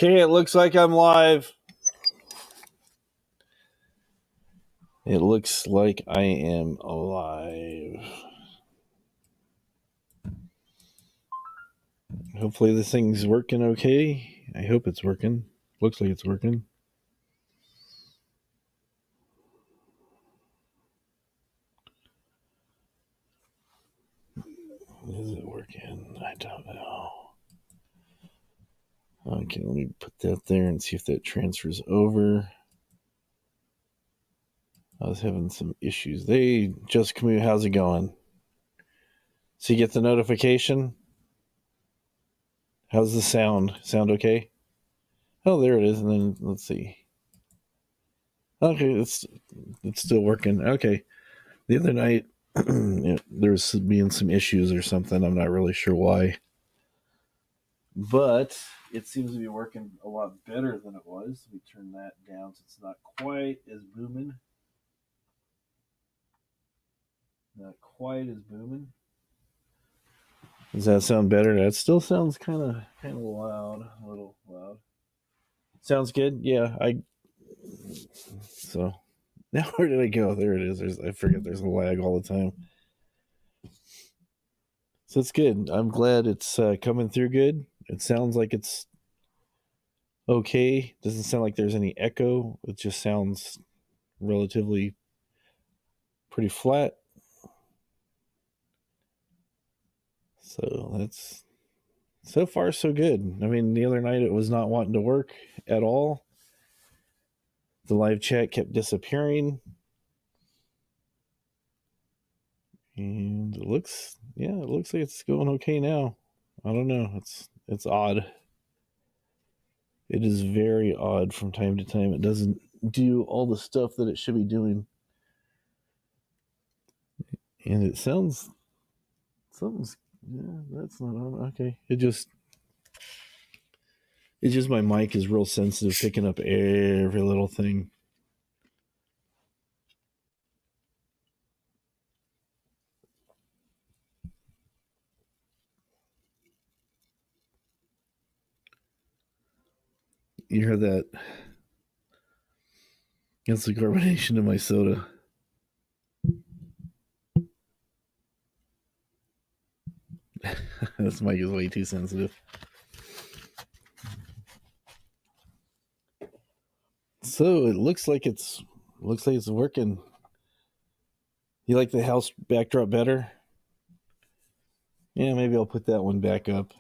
Okay, it looks like I'm live. It looks like I am alive. Hopefully this thing's working okay. I hope it's working. Looks like it's working. Is it working? I don't know. Okay, let me put that there and see if that transfers over. I was having some issues. Hey, Just Camus, how's it going? So you get the notification? How's the sound? Sound okay? Oh, there it is. And then let's see. Okay, it's still working. Okay. The other night, there was being some issues or something. I'm not really sure why. But it seems to be working a lot better than it was. We turn that down so it's not quite as booming. Not quite as booming. Does that sound better? That still sounds kind of loud, a little loud. Sounds good. Yeah, So now where did I go? There it is. I forget. There's a lag all the time. So it's good. I'm glad it's coming through good. It sounds like it's okay. Doesn't sound like there's any echo. It just sounds relatively pretty flat. So that's so far so good. I mean, the other night it was not wanting to work at all. The live chat kept disappearing. And it looks like it's going okay now. I don't know. It's odd. It is very odd from time to time. It doesn't do all the stuff that it should be doing. And it sounds something's that's not on. Okay. It's just my mic is real sensitive, picking up every little thing. You heard that? That's the carbonation in my soda. This mic is way too sensitive. So it looks like it's working. You like the house backdrop better? Yeah, maybe I'll put that one back up.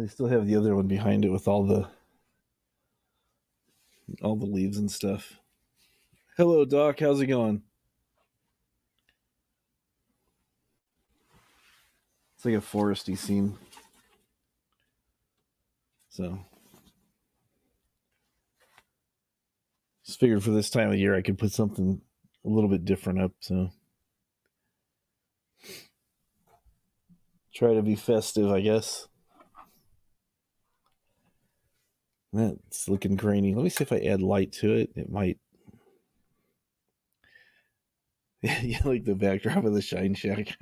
I still have the other one behind it with all the leaves and stuff. Hello, Doc. How's it going? It's like a foresty scene. So just figured for this time of year I could put something a little bit different up. So try to be festive, I guess. That's looking grainy. Let me see if I add light to it. It might. Yeah, like the backdrop of the Shine Shack.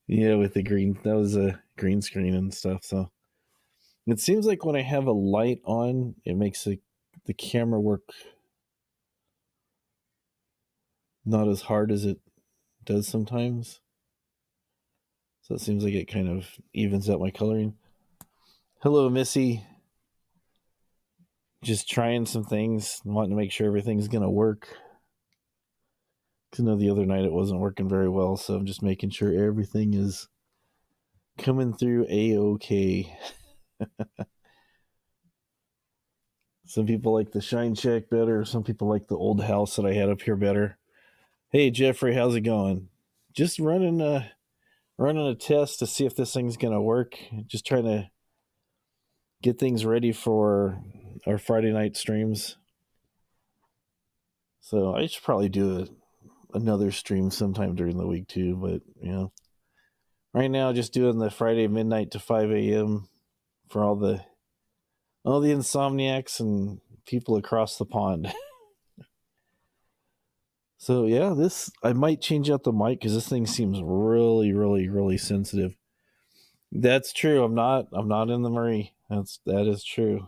Yeah, with the green. That was a green screen and stuff. So it seems like when I have a light on, it makes the camera work not as hard as it does sometimes. So it seems like it kind of evens out my coloring. Hello, Missy. Just trying some things, wanting to make sure everything's going to work. Because I know the other night it wasn't working very well, so I'm just making sure everything is coming through A-OK. Some people like the Shine Shack better. Some people like the old house that I had up here better. Hey, Jeffrey, how's it going? Just running a test to see if this thing's going to work. Just trying to get things ready for our Friday night streams. So I should probably do another stream sometime during the week too. But right now just doing the Friday midnight to 5 a.m. for all the insomniacs and people across the pond. So yeah, I might change out the mic because this thing seems really, really, really sensitive. That's true. I'm not in the Marie. That is true.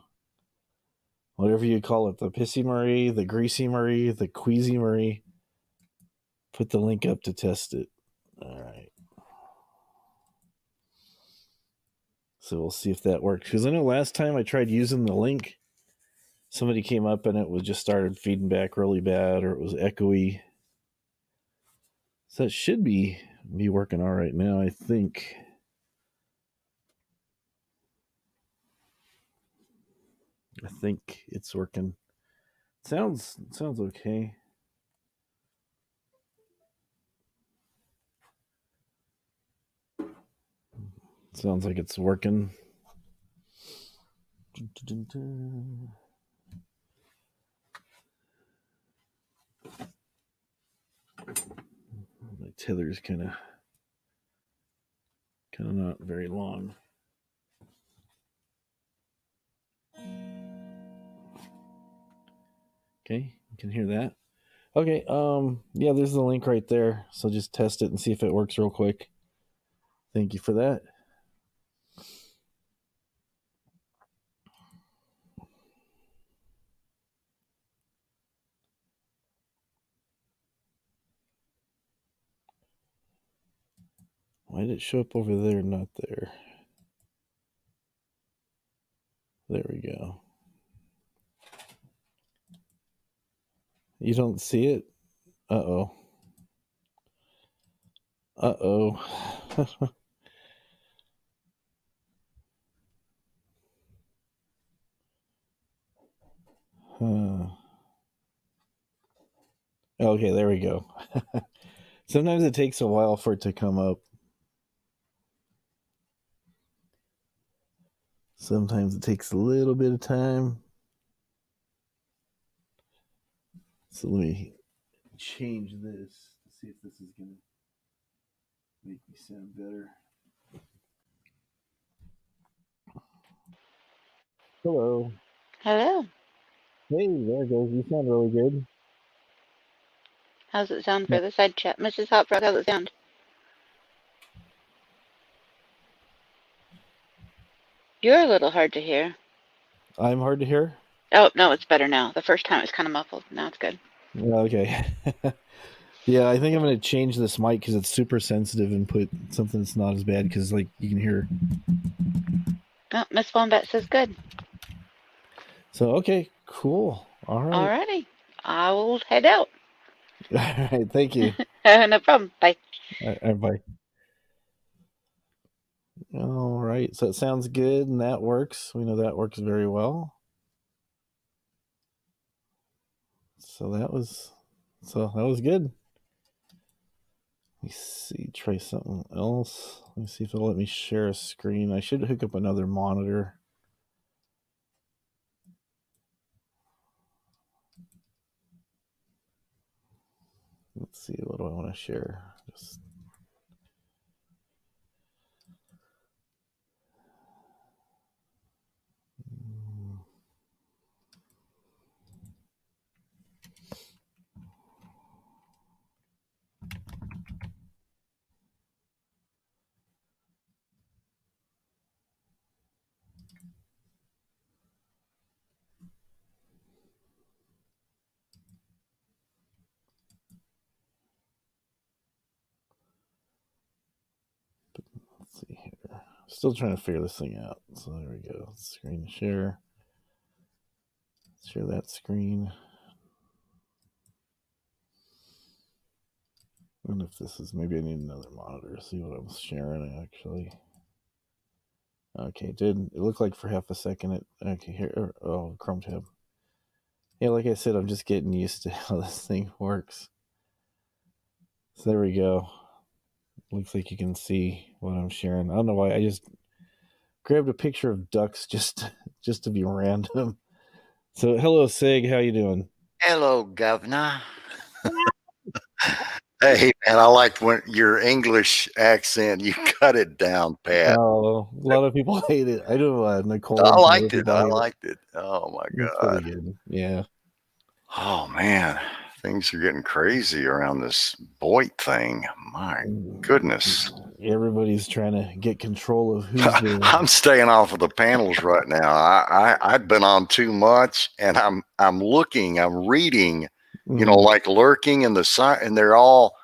Whatever you call it, the pissy Marie, the greasy Marie, the queasy Marie. Put the link up to test it. All right. So we'll see if that works. Because I know last time I tried using the link, somebody came up and it was just started feeding back really bad, or it was echoey. So it should be working all right now, I think. I think it's working. Sounds okay. Sounds like it's working. My tether's kind of not very long. Okay, you can hear that. Okay, yeah, there's the link right there. So just test it and see if it works real quick. Thank you for that. Why did it show up over there, not there? There we go. You don't see it? Uh-oh. Uh-oh. Okay, there we go. Sometimes it takes a while for it to come up. Sometimes it takes a little bit of time. So let me change this to see if this is going to make me sound better. Hello. Hello. Hey, there it goes. You sound really good. How's it sound for the side chat? Mrs. Hotfrog, how's it sound? You're a little hard to hear. I'm hard to hear? Oh, no, it's better now. The first time it was kind of muffled. Now it's good. Okay. Yeah, I think I'm going to change this mic because it's super sensitive and put something that's not as bad because, like, you can hear. Oh, Miss Wombat says good. So, okay, cool. All right. Alrighty. I will head out. All right. Thank you. No problem. Bye. All right, bye. All right. So it sounds good and that works. We know that works very well. So that was good. Let me see. Try something else. Let me see if it'll let me share a screen. I should hook up another monitor. Let's see. What do I want to share? Just. Let's see here. Still trying to figure this thing out. So there we go. Screen share. Share that screen. And if this is, maybe I need another monitor to see what I'm sharing actually. Okay, it did. It looked like for half a second it. Okay, here. Oh, Chrome tab. Yeah, like I said, I'm just getting used to how this thing works. So there we go. Looks like you can see what I'm sharing. I don't know why. I just grabbed a picture of ducks just to be random. So hello, Sig. How you doing? Hello, Governor. Hey, man, I liked when your English accent, you cut it down, Pat. Oh, a lot of people hate it. I know Nicole I and some other liked it. people I hate it. liked it. Oh, my It's God. pretty good. Yeah. Oh, man. Things are getting crazy around this Boyd thing. My goodness. everybody's trying to get control of who's the. I'm staying off of the panels right now. I've been on too much, and I'm looking, I'm reading, you know, Mhm. like lurking in the side, and they're all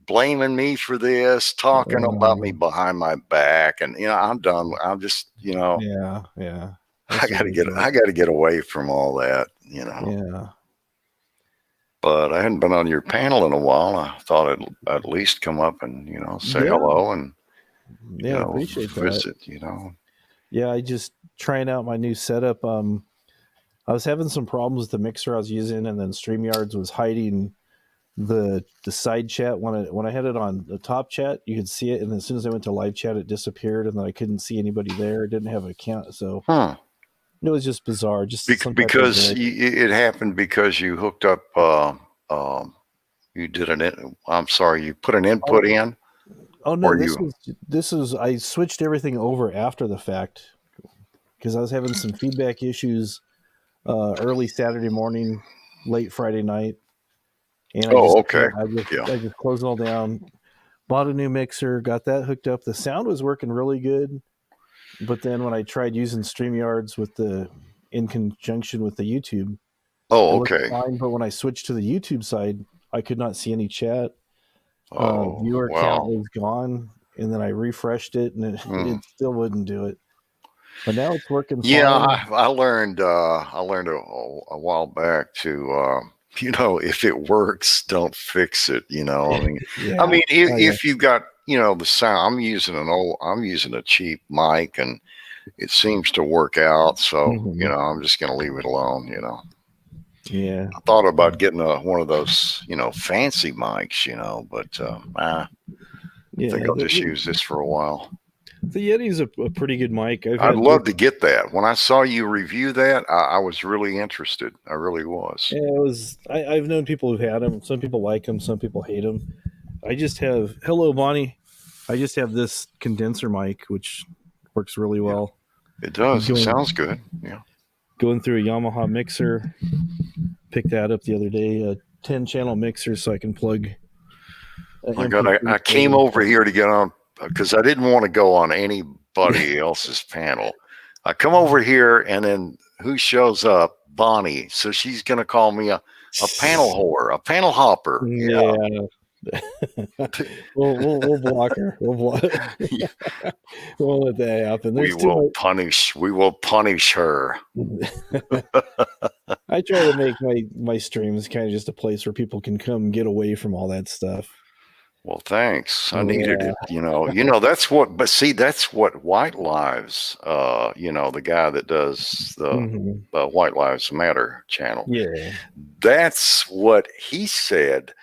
blaming me for this, talking about me behind my back, and you know, I'm done. I'm just, you know, Yeah. I That's ridiculous. gotta get away from all that, you know. Yeah. But I hadn't been on your panel in a while. I thought I'd at least come up and, you know, say Yeah. hello and, you Yeah, know, appreciate that. visit, you know. Yeah, I just trying out my new setup. I was having some problems with the mixer I was using, and then StreamYards was hiding the side chat when I had it on the top chat. You could see it, and as soon as I went to live chat, it disappeared, and then I couldn't see anybody there. It didn't have an account, so Huh. it was just bizarre. Just some type of Because glitch. it happened because you hooked up, you did I'm sorry, you put an input in, Oh no, or you, this was I switched everything over after the fact because I was having some feedback issues early Saturday morning, late Friday night, and oh, okay. Yeah. I just closed it all down, bought a new mixer, got that hooked up. The sound was working really good, but then when I tried using StreamYards in conjunction with the YouTube, it Oh, looked okay. fine. But when I switched to the YouTube side, I could not see any chat. Oh, Viewer count wow. was gone, and then I refreshed it, and Mm. it still wouldn't do it. But now it's working Yeah, fine. I learned a while back to you know, if it works, don't fix it, you know. I Yeah. mean Oh, yeah. if you've got, you know, the sound, I'm using a cheap mic and it seems to work out, so, you Mhm. know, I'm just going to leave it alone, you know. Yeah. I thought about getting one of those, you know, fancy mics, you know, but I think Yeah. I'll just use this for a while. The Yeti's a pretty good mic. I'd love to get that. When I saw you review that, I was really interested. I really was. Yeah, it was. I've known people who've had them. Some people like them. Some people hate them. I just have. Hello, Bonnie. I just have this condenser mic, which works really Yeah. well. It does. It Going, sounds good. Yeah. going through a Yamaha mixer. Picked that up the other day. A 10-channel mixer, so I can plug. My God, I came over here to get on because I didn't want to go on anybody else's panel. I come over here, and then who shows up? Bonnie. So she's going to call me a panel whore, a panel hopper. Yeah. Yeah. we'll block her. We'll block. We'll let that happen. We There's too will much. punish her. I try to make my streams kind of just a place where people can come get away from all that stuff. Well, thanks. I Yeah. needed it. You know, that's what, but see, that's what White Lives, you know, the guy that does the White Lives Matter channel. Yeah. That's what he said.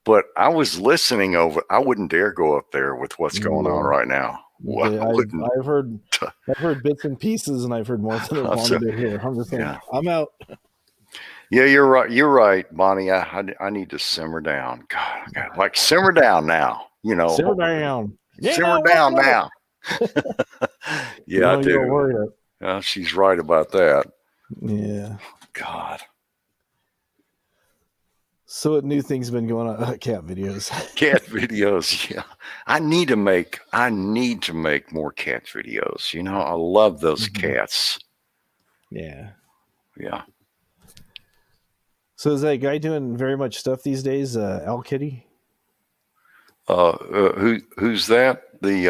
But I was listening over, I wouldn't dare go up there with what's going on right now. I've heard bits and pieces, and I've heard more than I wanted to hear. I'm just like, I'm out. Yeah, you're right. You're right, Bonnie. I need to simmer down. God, like simmer down now. You know, simmer down. Simmer down now. Yeah, I do. She's right about that. Yeah. God. So what new things been going on? Cat videos. Cat videos. Yeah, I need to make more cat videos. You know, I love those cats. Yeah. Yeah. So is that guy doing very much stuff these days? Al Kitty? Who's that? The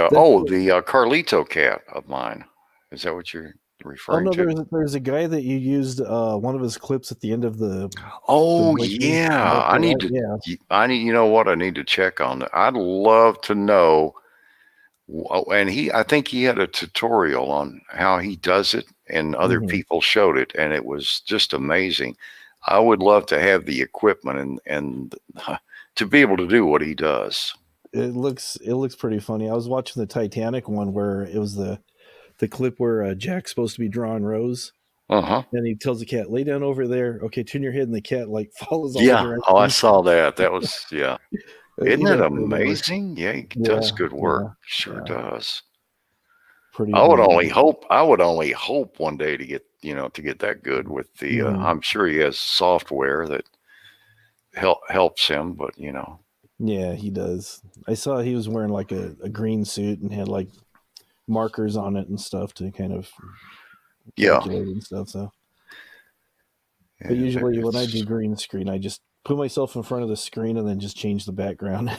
Carlito cat of mine. Is that what you're referring to? There's a guy that you used one of his clips at the end of the. Oh yeah, I need to. You know what? I need to check on that. I'd love to know. And I think he had a tutorial on how he does it, and other people showed it, and it was just amazing. I would love to have the equipment and to be able to do what he does. It looks pretty funny. I was watching the Titanic one where it was the clip where Jack's supposed to be drawing Rose. And he tells the cat, lay down over there. Okay, turn your head, and the cat like follows all the directions. Oh, I saw that. That was Isn't it amazing? Yeah, he does good work. Sure does. Pretty. I would only hope one day to get that good with the. I'm sure he has software that helps him, but Yeah, he does. I saw he was wearing like a green suit and had like markers on it and stuff to kind of calculate and stuff. So, but usually when I do green screen, I just put myself in front of the screen and then just change the background.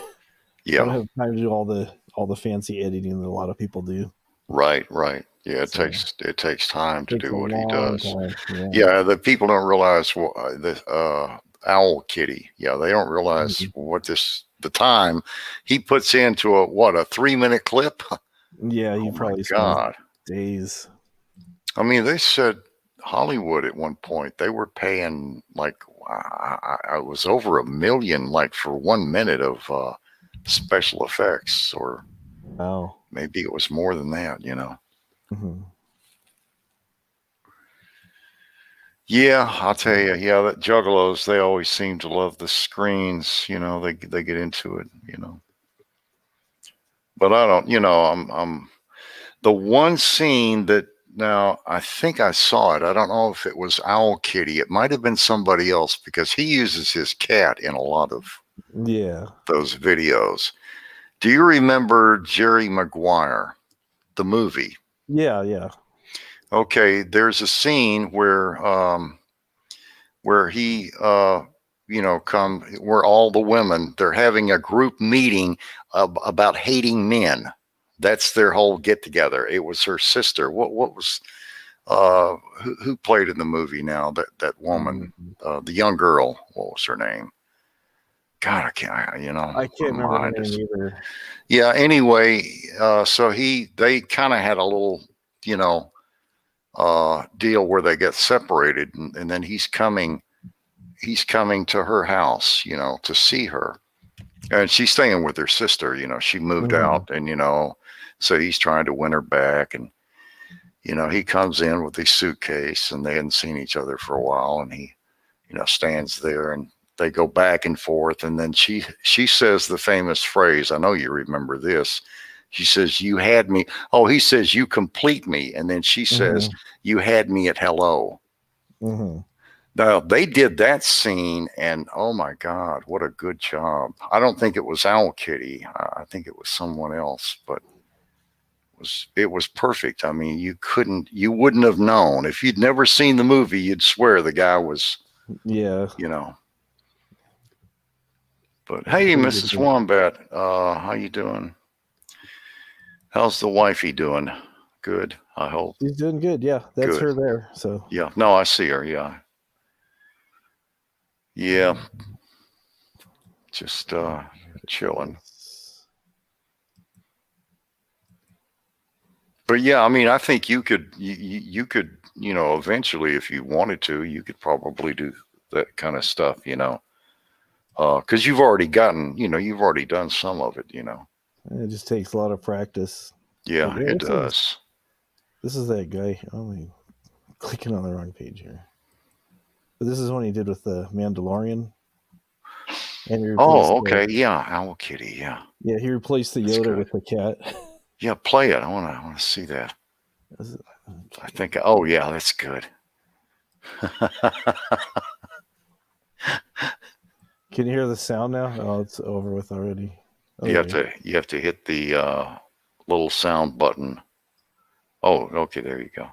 Yeah. I don't have time to do all the fancy editing that a lot of people do. Right. Yeah, it takes time to do what he does. Yeah, the people don't realize the Owl Kitty. Yeah, they don't realize what the time he puts into a 3-minute clip. Yeah, he probably spends days. I mean, they said Hollywood at one point they were paying like I was over $1 million like for 1 minute of special effects, or maybe it was more than that. Yeah, I'll tell you. Yeah, that Juggalos, they always seem to love the screens. They get into it. But I don't. I'm the one scene that now I think I saw it. I don't know if it was Owl Kitty. It might have been somebody else because he uses his cat in a lot of those videos. Do you remember Jerry Maguire, the movie? Yeah. Okay, there's a scene where he where all the women, they're having a group meeting about hating men. That's their whole get together. It was her sister. What was who played in the movie now? That woman, the young girl. What was her name? God, I can't. I can't remember her name either. Yeah. Anyway, so they kind of had a little, deal where they get separated, and then he's coming to her house, to see her, and she's staying with her sister. She moved out, and so he's trying to win her back, and he comes in with his suitcase, and they hadn't seen each other for a while, and he stands there, and they go back and forth, and then she says the famous phrase, I know you remember this. She says, "You had me." Oh, he says, "You complete me." And then she says, "You had me at hello." Now, they did that scene, and oh my God, what a good job. I don't think it was Owl Kitty. I think it was someone else, but it was perfect. I mean, you wouldn't have known. If you'd never seen the movie, you'd swear the guy was, But hey, Mrs. Wombat, how you doing? How's the wifey doing? Good, I hope. She's doing good. Yeah, that's her there. So yeah, no, I see her. Yeah, just chilling. But yeah, I mean, I think you could eventually, if you wanted to, you could probably do that kind of stuff, because you've already you've already done some of it, It just takes a lot of practice. Yeah, it does. This is that guy. I'm clicking on the wrong page here. But this is one he did with the Mandalorian. And okay. Yeah, Owl Kitty. Yeah. Yeah, he replaced the Yoda with the cat. Yeah, play it. I want to see that. I think. Oh yeah, that's good. Can you hear the sound now? Oh, it's over with already. Oh, you have to hit the little sound button. Oh, okay, there you go.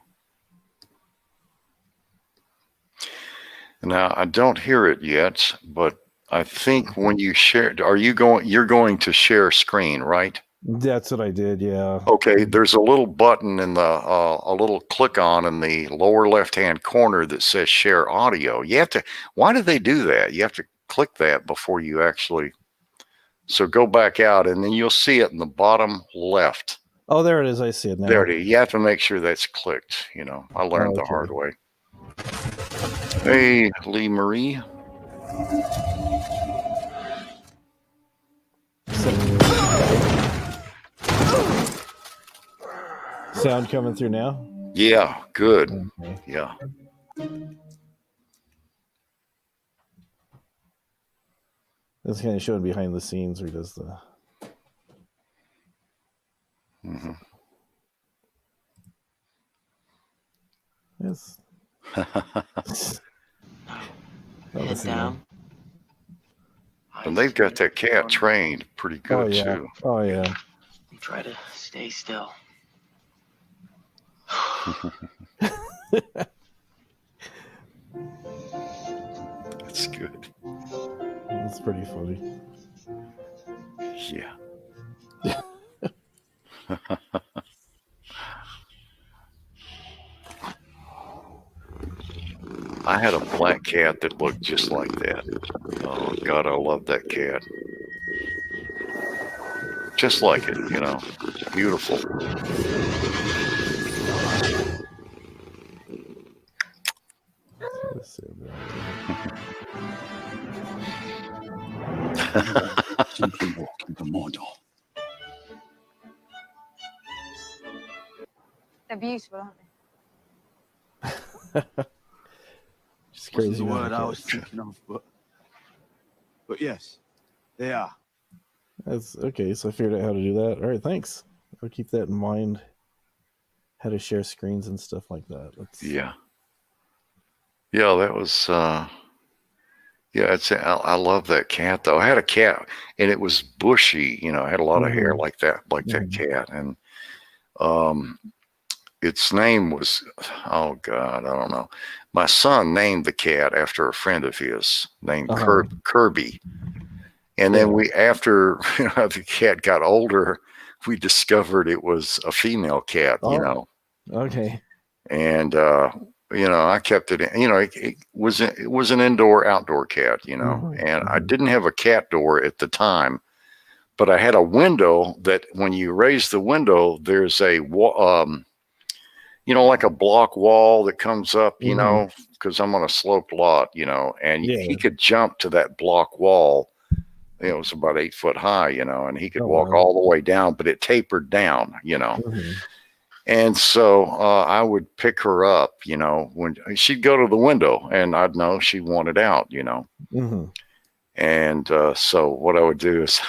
Now I don't hear it yet, but I think when you share, you're going to share screen, right? That's what I did, yeah. Okay, there's a little button in the a little click on in the lower left-hand corner that says share audio. You have to. Why do they do that? You have to click that before you actually. So go back out, and then you'll see it in the bottom left. Oh, there it is. I see it now. There it is. You have to make sure that's clicked. I learned the hard way. Hey, Lee Marie. Sound coming through now? Yeah, good. Okay. Yeah. That's kind of showing behind the scenes where he does the. Yes. Head down. And they've got that cat trained pretty good too. Oh yeah. Try to stay still. That's good. That's pretty funny. Yeah. I had a black cat that looked just like that. Oh God, I love that cat. Just like it, you know. Beautiful. Let's see They're beautiful, aren't they? Just Wasn't crazy. the word I cat. was thinking of, but yes, they are. That's okay. So I figured out how to do that. All right, thanks. I'll keep that in mind. How to share screens and stuff like that. Yeah. Yeah, that was yeah, I love that cat though. I had a cat and it was bushy, you know, it had a lot of hair like that cat. And its name was, oh God, I don't know. My son named the cat after a friend of his named Kirby. And then after the cat got older, we discovered it was a female cat, you know. Okay. And I kept it. It was an indoor-outdoor cat, you know. And I didn't have a cat door at the time, but I had a window that when you raise the window, there's a like a block wall that comes up, you know, because I'm on a sloped lot, you know, and he could jump to that block wall. It was about 8 foot high, you know, and he could walk all the way down, but it tapered down, you know. And so I would pick her up, you know, when she'd go to the window and I'd know she wanted out, you know. And so what I would do is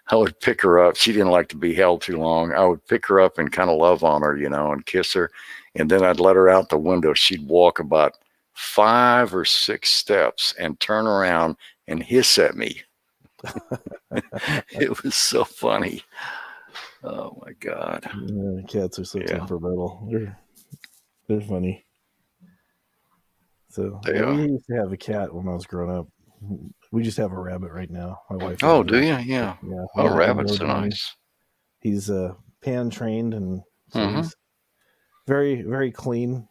I would pick her up. She didn't like to be held too long. I would pick her up and kind of love on her, you know, and kiss her. And then I'd let her out the window. She'd walk about 5 or 6 steps and turn around and hiss at me. It was so funny. Oh my God. Yeah, cats are so temperamental. They're funny. So we used to have a cat when I was growing up. We just have a rabbit right now. My wife. Oh, do you? Yeah. Yeah. Oh, rabbits are nice. He's pan trained and so he's very, very clean.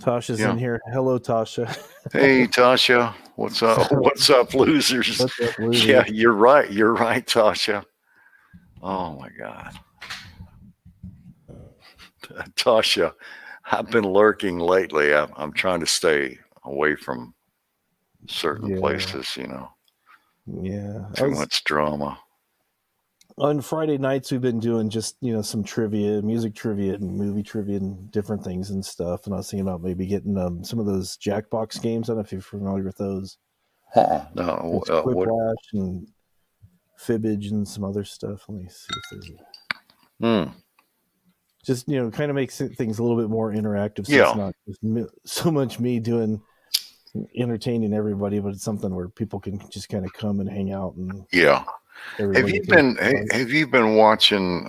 Tasha's in here. Hello, Tasha. Hey, Tasha. What's up? What's up, losers? What's up, losers? Yeah, you're right. You're right, Tasha. Oh my God. Tasha, I've been lurking lately. I'm trying to stay away from certain places, you know. Yeah. Too much drama. On Friday nights, we've been doing just, some trivia, music trivia and movie trivia and different things and stuff. And I was thinking about maybe getting some of those Jackbox games. I don't know if you're familiar with those. No. Quiplash and Fibbage and some other stuff. Let me see if there's just, kind of makes things a little bit more interactive. So it's not just so much me doing entertaining everybody, but it's something where people can just kind of come and hang out and Have you been watching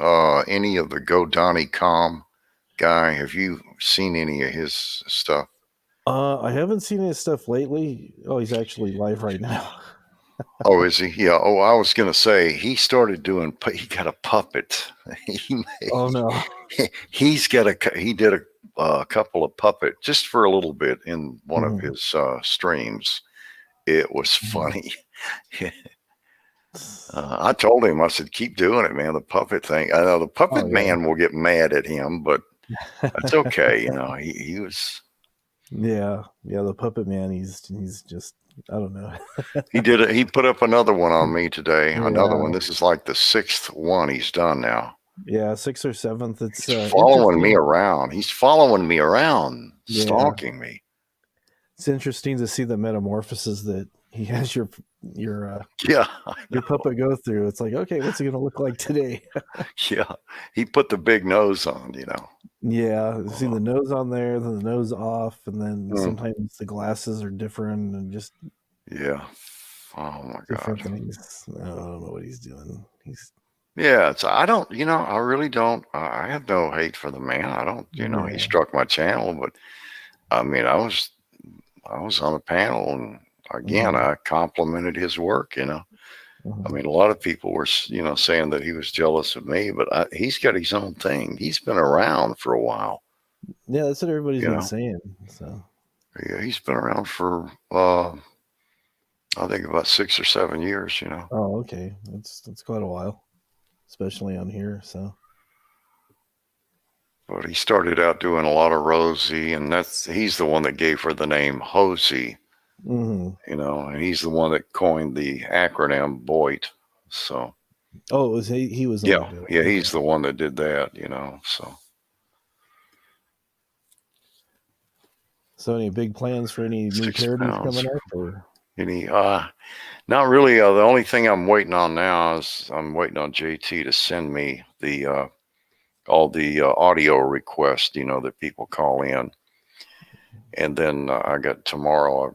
any of the GoDonnie.com guy? Have you seen any of his stuff? I haven't seen his stuff lately. Oh, he's actually live right now. Oh, is he? Yeah. Oh, I was gonna say he started doing. He got a puppet. Oh no. He did a couple of puppet just for a little bit in one of his streams. It was funny. I told him, I said, keep doing it, man. The puppet thing. I know the puppet man will get mad at him, but that's okay. He was. Yeah. The puppet man. He's just, I don't know. He put up another one on me today. Another one. This is like the 6th one he's done now. Yeah, 6th or 7th. It's He's following me around. He's following me around, stalking me. It's interesting to see the metamorphoses that he has your puppet go through. It's like, okay, what's it gonna look like today? Yeah, he put the big nose on, Yeah, see the nose on there, then the nose off, and then sometimes the glasses are different, and just Oh my different God. things. I don't know what he's doing. Yeah, it's I don't, I really don't. I have no hate for the man. I don't, he Yeah. struck my channel, but I mean, I was on a panel, and again, Mhm. I complimented his work. I Mhm. mean, a lot of people were, saying that he was jealous of me, but he's got his own thing. He's been around for a while. Yeah, that's what everybody's You been know, saying. So yeah, he's been around for I think about 6 or 7 years. oh, okay. That's quite a while, especially on here. So But he started out doing a lot of Rosie, and he's the one that gave her the name Hosey. hmm And he's the one that coined the acronym BOIT. So oh, it was he was the one yeah, who did it. yeah, Okay. he's the one that did that. So any big plans for any new 6 parodies pounds. coming up, or Any not really. The only thing I'm waiting on now is I'm waiting on JT to send me the all the audio requests, that people call in. And then I got tomorrow,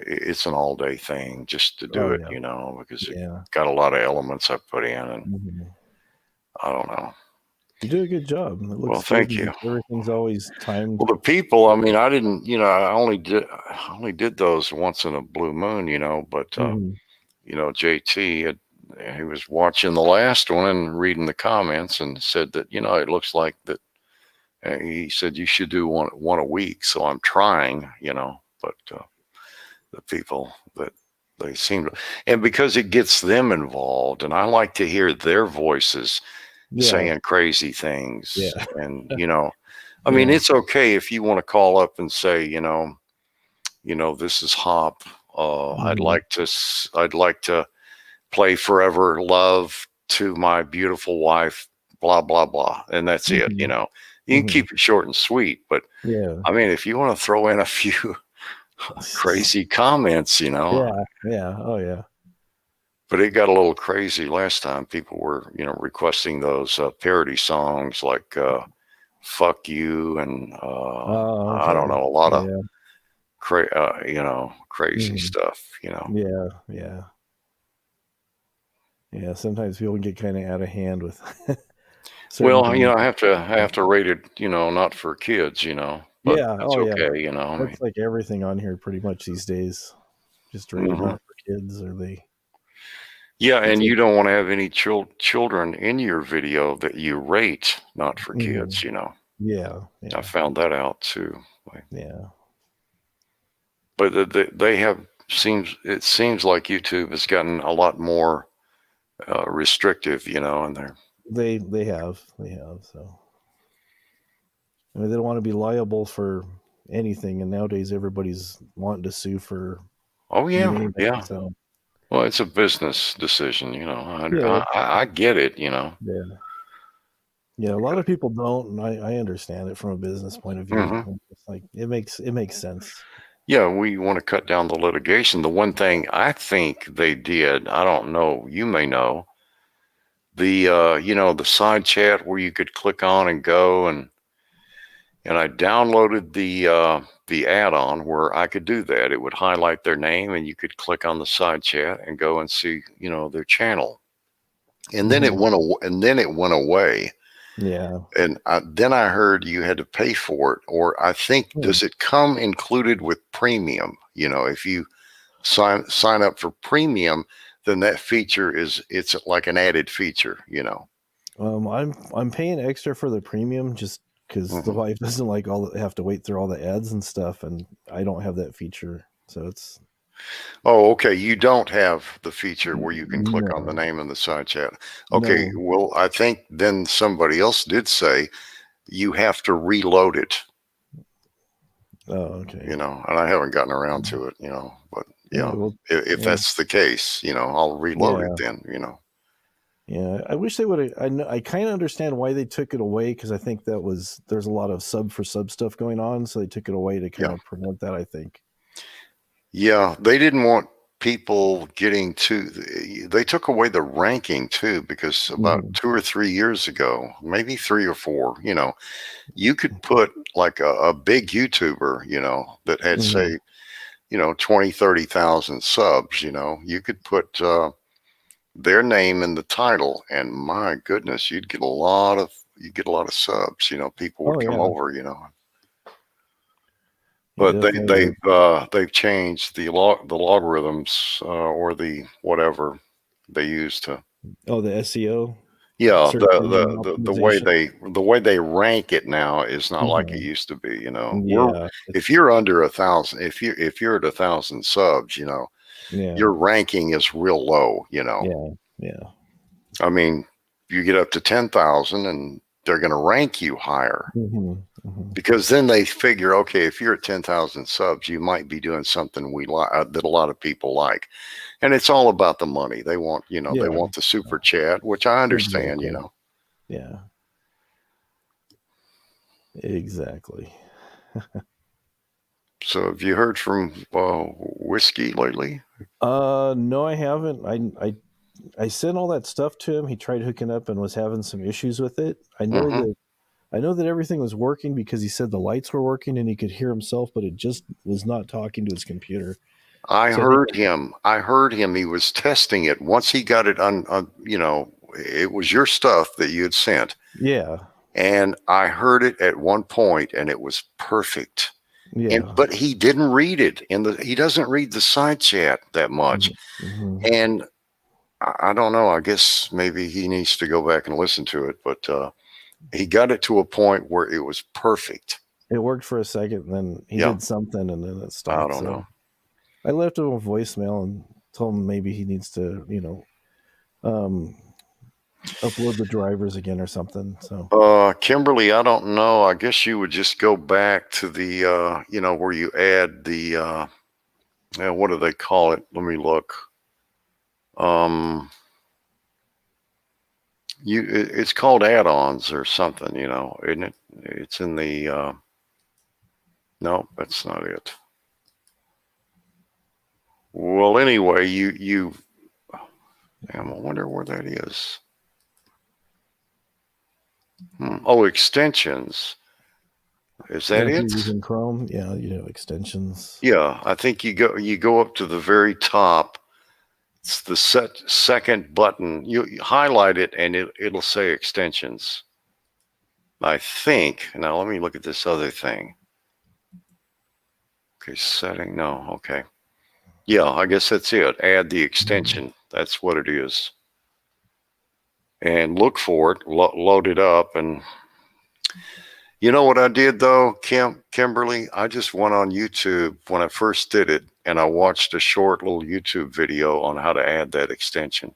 it's an all day thing just to do oh it, yeah, because it yeah. got a lot of elements I put in, and Mhm. I don't know. You do a good job. It Well, looks good. thank you. Everything's always timed. Well, the people, I mean, I didn't, I only did those once in a blue moon, but, Mhm. JT, he was watching the last one and reading the comments and said that, it looks like that. He said you should do one a week. So I'm trying, but the people that they seem to, and because it gets them involved, and I like to hear their voices Yeah, saying crazy things. yeah, And, I mean, yeah. it's okay if you want to call up and say, this is Hop. Mhm. I'd like to play Forever Love to my beautiful wife, blah, blah, blah. And that's it. Mhm. You can Mhm. keep it short and sweet, but Yeah. I mean, if you want to throw in a few crazy comments, Yeah, yeah. Oh yeah. but it got a little crazy last time. People were, requesting those parody songs like Fuck You, and Oh, I don't okay. know, a lot of Yeah. crazy Mhm. stuff. Yeah, yeah. Yeah, sometimes people get kind of out of hand with certain Well, things. I have to rate it, not for kids, but Yeah, that's oh yeah. okay, I mean, That's like everything on here pretty much these days. Just rated mhm. not for kids, or they Yeah, it's and like you don't want to have any children in your video that you rate not for mhm. kids. Yeah, I yeah, found that out too. yeah. But it seems like YouTube has gotten a lot more restrictive, and they're, They have. So I mean, they don't want to be liable for anything, and nowadays everybody's wanting to sue for oh yeah, anything. yeah. So Well, it's a business decision, yeah, I get it, yeah, yeah. A lot of people don't, and I understand it from a business point of view. hmm It's like it makes sense. Yeah, we want to cut down the litigation. The one thing I think they did, I don't know, you may know, the side chat where you could click on and go, and I downloaded the add-on where I could do that. It would highlight their name, and you could click on the side chat and go and see, their channel. And then it Hmm. went away. Yeah. And then I heard you had to pay for it, or I think, Hmm. does it come included with premium? If you sign up for premium, then that feature it's like an added feature. I'm paying extra for the premium just because the Mhm. wife doesn't like have to wait through all the ads and stuff, and I don't have that feature, so it's Oh, okay. You don't have the feature where you can click on the no, name in the side chat. Okay. no. Well, I think then somebody else did say you have to reload it, Oh, okay. and I haven't gotten around to it, but Yeah, yeah, well, if yeah, that's the case, I'll reload it yeah, then. yeah. I wish they would. I kind of understand why they took it away because I think there's a lot of sub for sub stuff going on, so they took it away to kind Yeah. of promote that. I think. Yeah. They didn't want people they took away the ranking too, because about Mhm. 2 or 3 years ago, maybe 3 or 4, you could put like a big YouTuber, that had, Mhm. say, 20, 30,000 subs, you could put their name in the title, and my goodness, you'd get a lot of subs. People would come over. But they've changed the logarithms or the whatever they use to. Oh, the SEO. Yeah, the way they rank it now is not like it used to be. If you're under 1,000, if you're at 1,000 subs, your ranking is real low. Yeah. I mean, you get up to 10,000, and they're going to rank you higher. Because then they figure, okay, if you're at 10,000 subs, you might be doing something that a lot of people like, and it's all about the money. They want, they want the super chat, which I understand, Yeah, exactly. So, have you heard from Whiskey lately? No, I haven't. I sent all that stuff to him. He tried hooking up and was having some issues with it. I know that everything was working because he said the lights were working and he could hear himself, but it just was not talking to his computer. I heard him. He was testing it. Once he got it on, it was your stuff that you had sent. Yeah. And I heard it at one point, and it was perfect. Yeah. But he didn't read it, he doesn't read the side chat that much. And I don't know. I guess maybe he needs to go back and listen to it, but he got it to a point where it was perfect. It worked for a second, and then he did something, and then it stopped. I don't know. I left him a voicemail and told him maybe he needs to, upload the drivers again or something. So, Kimberly, I don't know. I guess you would just go back to the, where you add the, what do they call it? Let me look. It's called add-ons or something, isn't it? It's in the, no, that's not it. Well, anyway, I wonder where that is. Oh, extensions. Is that it? Using Chrome, yeah, extensions. Yeah, I think you go up to the very top. It's the second button. You highlight it, and it'll say extensions. I think. Now let me look at this other thing. Okay, setting. No, okay. Yeah, I guess that's it. Add the extension. That's what it is. And look for it, load it up. And you know what I did though, Kimberly? I just went on YouTube when I first did it, and I watched a short little YouTube video on how to add that extension.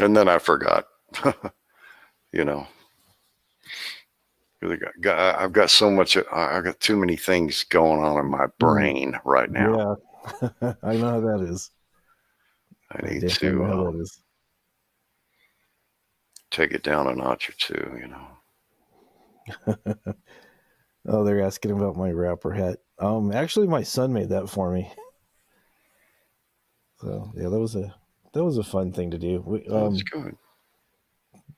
And then I forgot, I've got so much. I've got too many things going on in my brain right now. Yeah, I know how that is. I need to take it down a notch or two. Oh, they're asking about my rapper hat. Actually, my son made that for me. So yeah, that was a fun thing to do. That's good.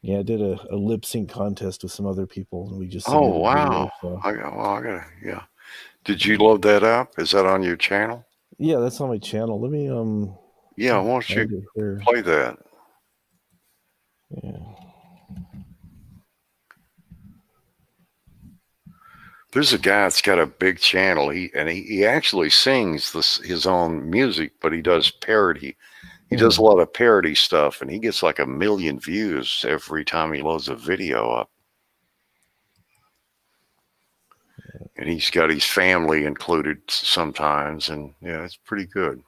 Yeah, I did a lip sync contest with some other people, and we just. Oh wow! Video, so. I gotta. Yeah. Did you load that up? Is that on your channel? Yeah, that's on my channel. Let me Yeah, why don't you play that? Yeah. There's a guy that's got a big channel. He actually sings his own music, but he does parody. He does a lot of parody stuff, and he gets like 1 million views every time he loads a video up. And he's got his family included sometimes, and yeah, it's pretty good.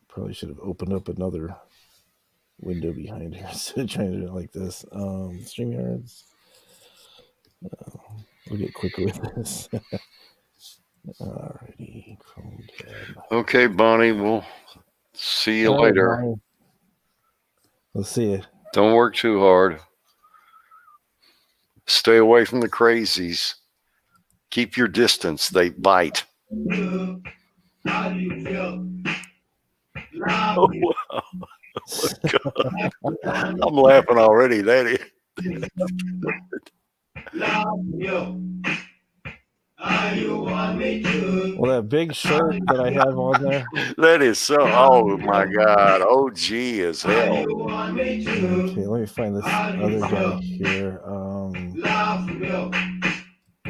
Probably should have opened up another window behind here instead of trying to do it like this. StreamYards. We'll get quicker with this. Alrighty, Chrome tab. Okay, Bonnie, we'll see you later. Bonnie. We'll see you. Don't work too hard. Stay away from the crazies. Keep your distance. They bite. How do you feel? Oh, wow. I'm laughing already. That is. Well, that big shirt that I have on there. That is so. Oh my God. OG as hell. Okay, let me find this other guy here.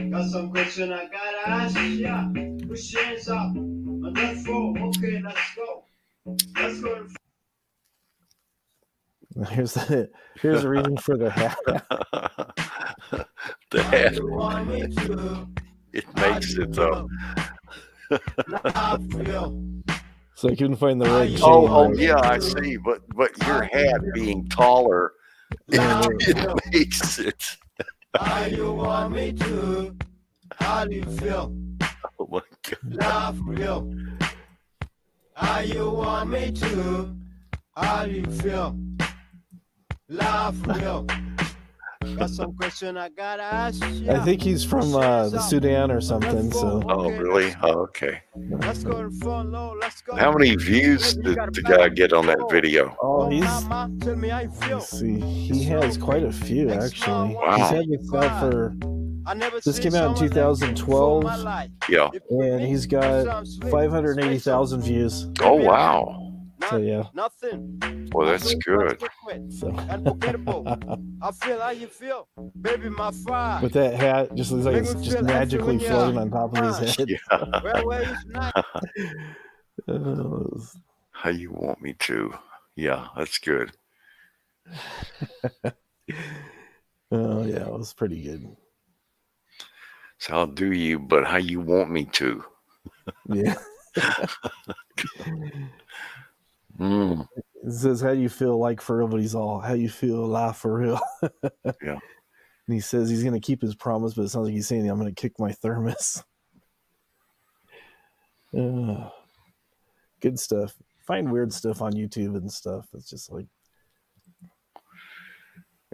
Got some question I gotta ask ya. Push your hands up on that phone. Okay, let's go. Let's go. Here's the reason for the hat. The hat. It makes it though. So I couldn't find the red chain. Oh, right. yeah, I see. But your hat being taller, it makes it. How you want me to? How do you feel? Oh my God. Laugh real. How you want me to? How do you feel? Laugh real. Got some question I gotta ask ya. I think he's from the Sudan or something. So. Oh, really? Oh, okay. Let's go to front low. Let's go. How many views did the guy get on that video? Oh, Mama, tell me how you feel. let's see. He has quite a few actually. Wow. He's had this out for. I never This seen came out in someone like you before 2012, in my life. Yeah. and he's got 580,000 views. Oh, wow. So yeah. Nothing. Well, that's good. So. Unforgettable. I feel how you feel, baby. My fire. With that hat, just looks like it's just magically floating on top of his head. Yeah. Where were you tonight? How you want me to? Yeah, that's good. Oh yeah, it was pretty good. So I'll do you, but how you want me to? Yeah. Mm. It says, "How do you feel like for real?" But he's all, "How you feel live for real?" Yeah. And he says he's gonna keep his promise, but it sounds like he's saying, "I'm gonna kick my thermos." Good stuff. Find weird stuff on YouTube and stuff. It's just like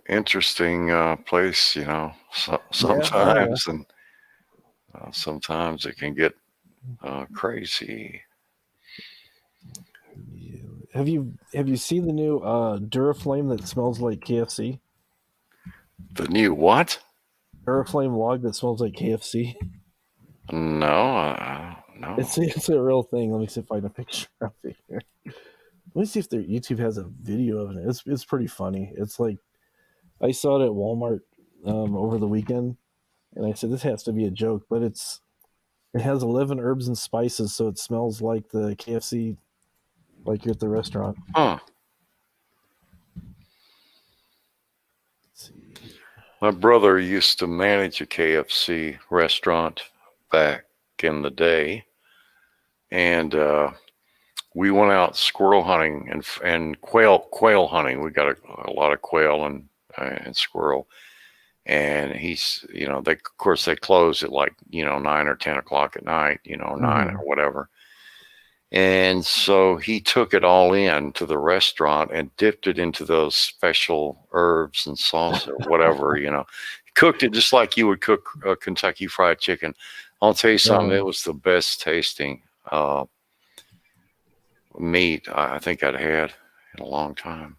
Interesting place, you know. Sometimes, and sometimes it can get crazy. Have you seen the new Duraflame that smells like KFC? The new what? Duraflame log that smells like KFC. No, no. It's a real thing. Let me see if I can find a picture of it here. Let me see if their YouTube has a video of it. It's pretty funny. It's like I saw it at Walmart over the weekend, and I said this has to be a joke, but it has 11 herbs and spices, so it smells like the KFC, like you're at the restaurant. Huh. Let's see. My brother used to manage a KFC restaurant back in the day, and we went out squirrel hunting and quail hunting. We got a lot of quail and squirrel, and he's, you know, they of course they close at like, you know, 9 or 10 o'clock at night, you know, 9 or whatever. And so he took it all in to the restaurant and dipped it into those special herbs and sauce or whatever, you know, cooked it just like you would cook Kentucky Fried Chicken. I'll tell you something, it was the best tasting meat I think I'd had in a long time.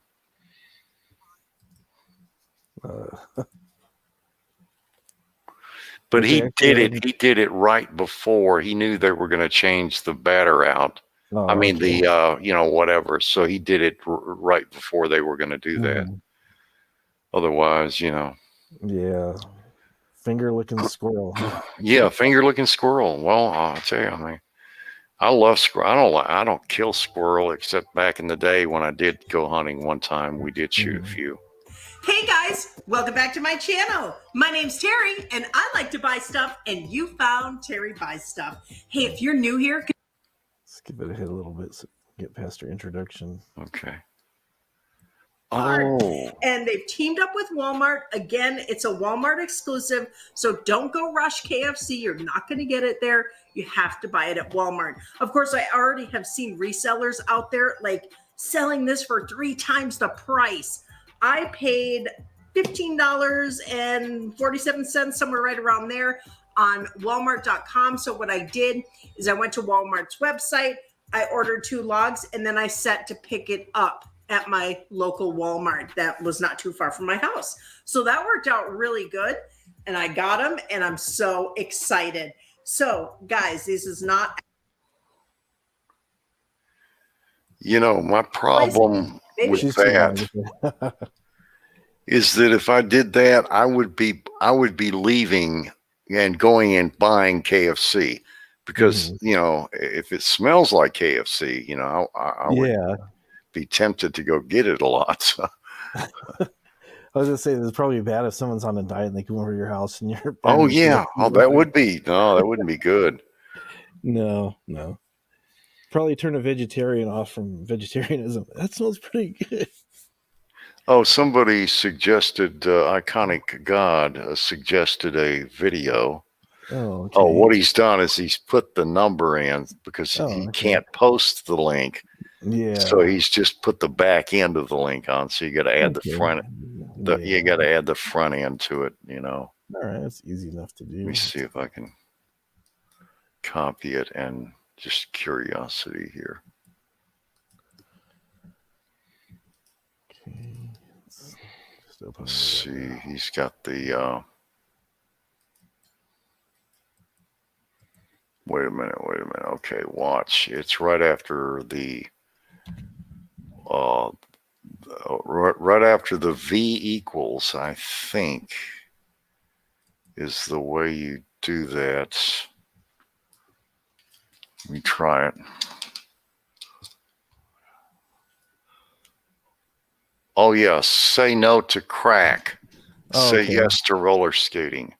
But he did it right before he knew they were going to change the batter out. Oh, I mean, okay. the, you know, whatever. So he did it right before they were going to do that. Otherwise, you know. Yeah. Finger licking squirrel. Yeah, finger licking squirrel. Well, I'll tell you, I mean, I love squirrel. I don't kill squirrel, except back in the day when I did go hunting one time, we did shoot a few. Hey guys, welcome back to my channel. My name's Terry, and I like to buy stuff, and you found Terry Buys Stuff. Hey, if you're new here, Let's give it a hit a little bit so we get past our introduction. Okay. Oh. And they've teamed up with Walmart. Again, it's a Walmart exclusive, so don't go rush KFC. You're not going to get it there. You have to buy it at Walmart. Of course, I already have seen resellers out there like selling this for 3 times the price. I paid $15.47, somewhere right around there. on Walmart.com. So what I did is I went to Walmart's website, I ordered 2 logs, and then I set to pick it up at my local Walmart that was not too far from my house. So that worked out really good, and I got them, and I'm so excited. So guys, this is not. You know, my problem with that is that if I did that, I would be leaving and going and buying KFC because, you know, if it smells like KFC, you know, I would be tempted to go get it a lot. So. I was gonna say, it's probably bad if someone's on a diet and they come over to your house and you're. Oh yeah, that would be that wouldn't be good. No. Probably turn a vegetarian off from vegetarianism. That smells pretty good. Oh, somebody suggested Iconic God suggested a video. Oh, okay. Oh, what he's done is he's put the number in because he can't post the link. Yeah. So he's just put the back end of the link on. So you got to add the front. You got to add the front end to it. You know. All right, that's easy enough to do. Let me see if I can copy it and just curiosity here. Okay. Let's see. He's got the. Wait a minute. Okay, watch. It's right after the. Right after the V equals, I think, is the way you do that. Let me try it. Oh, yes. Say no to crack. Say yes to roller skating.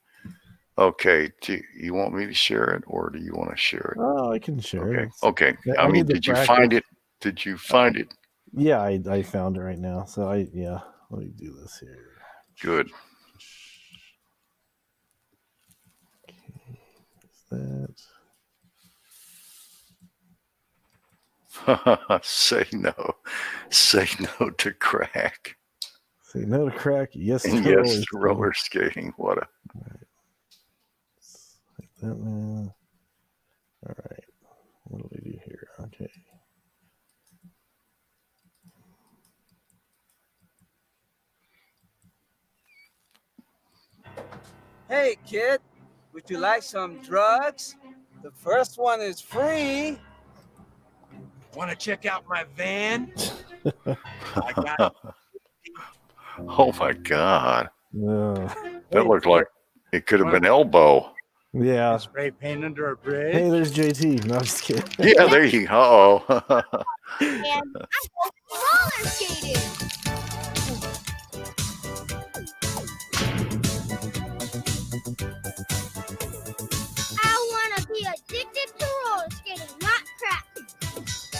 Okay. Do you want me to share it or do you want to share it? Oh, I can share it. Okay. I mean, did you find it? Did you find it? Yeah, I found it right now. So let me do this here. Good. Okay, that. Say no to crack. Say no to crack. Yes, and yes to roller skating. What a. Like that now. All right. What do we do here? Okay. Hey, kid, would you like some drugs? The first one is free. Want to check out my van? I got it. Oh my God. No. That looked like it could have been Elbow. Yeah. Spray paint under a bridge. Hey, there's JT. No, I'm just kidding. Yeah, there you go. And I'm roller skating. I want to be addicted to roller skating, not crack.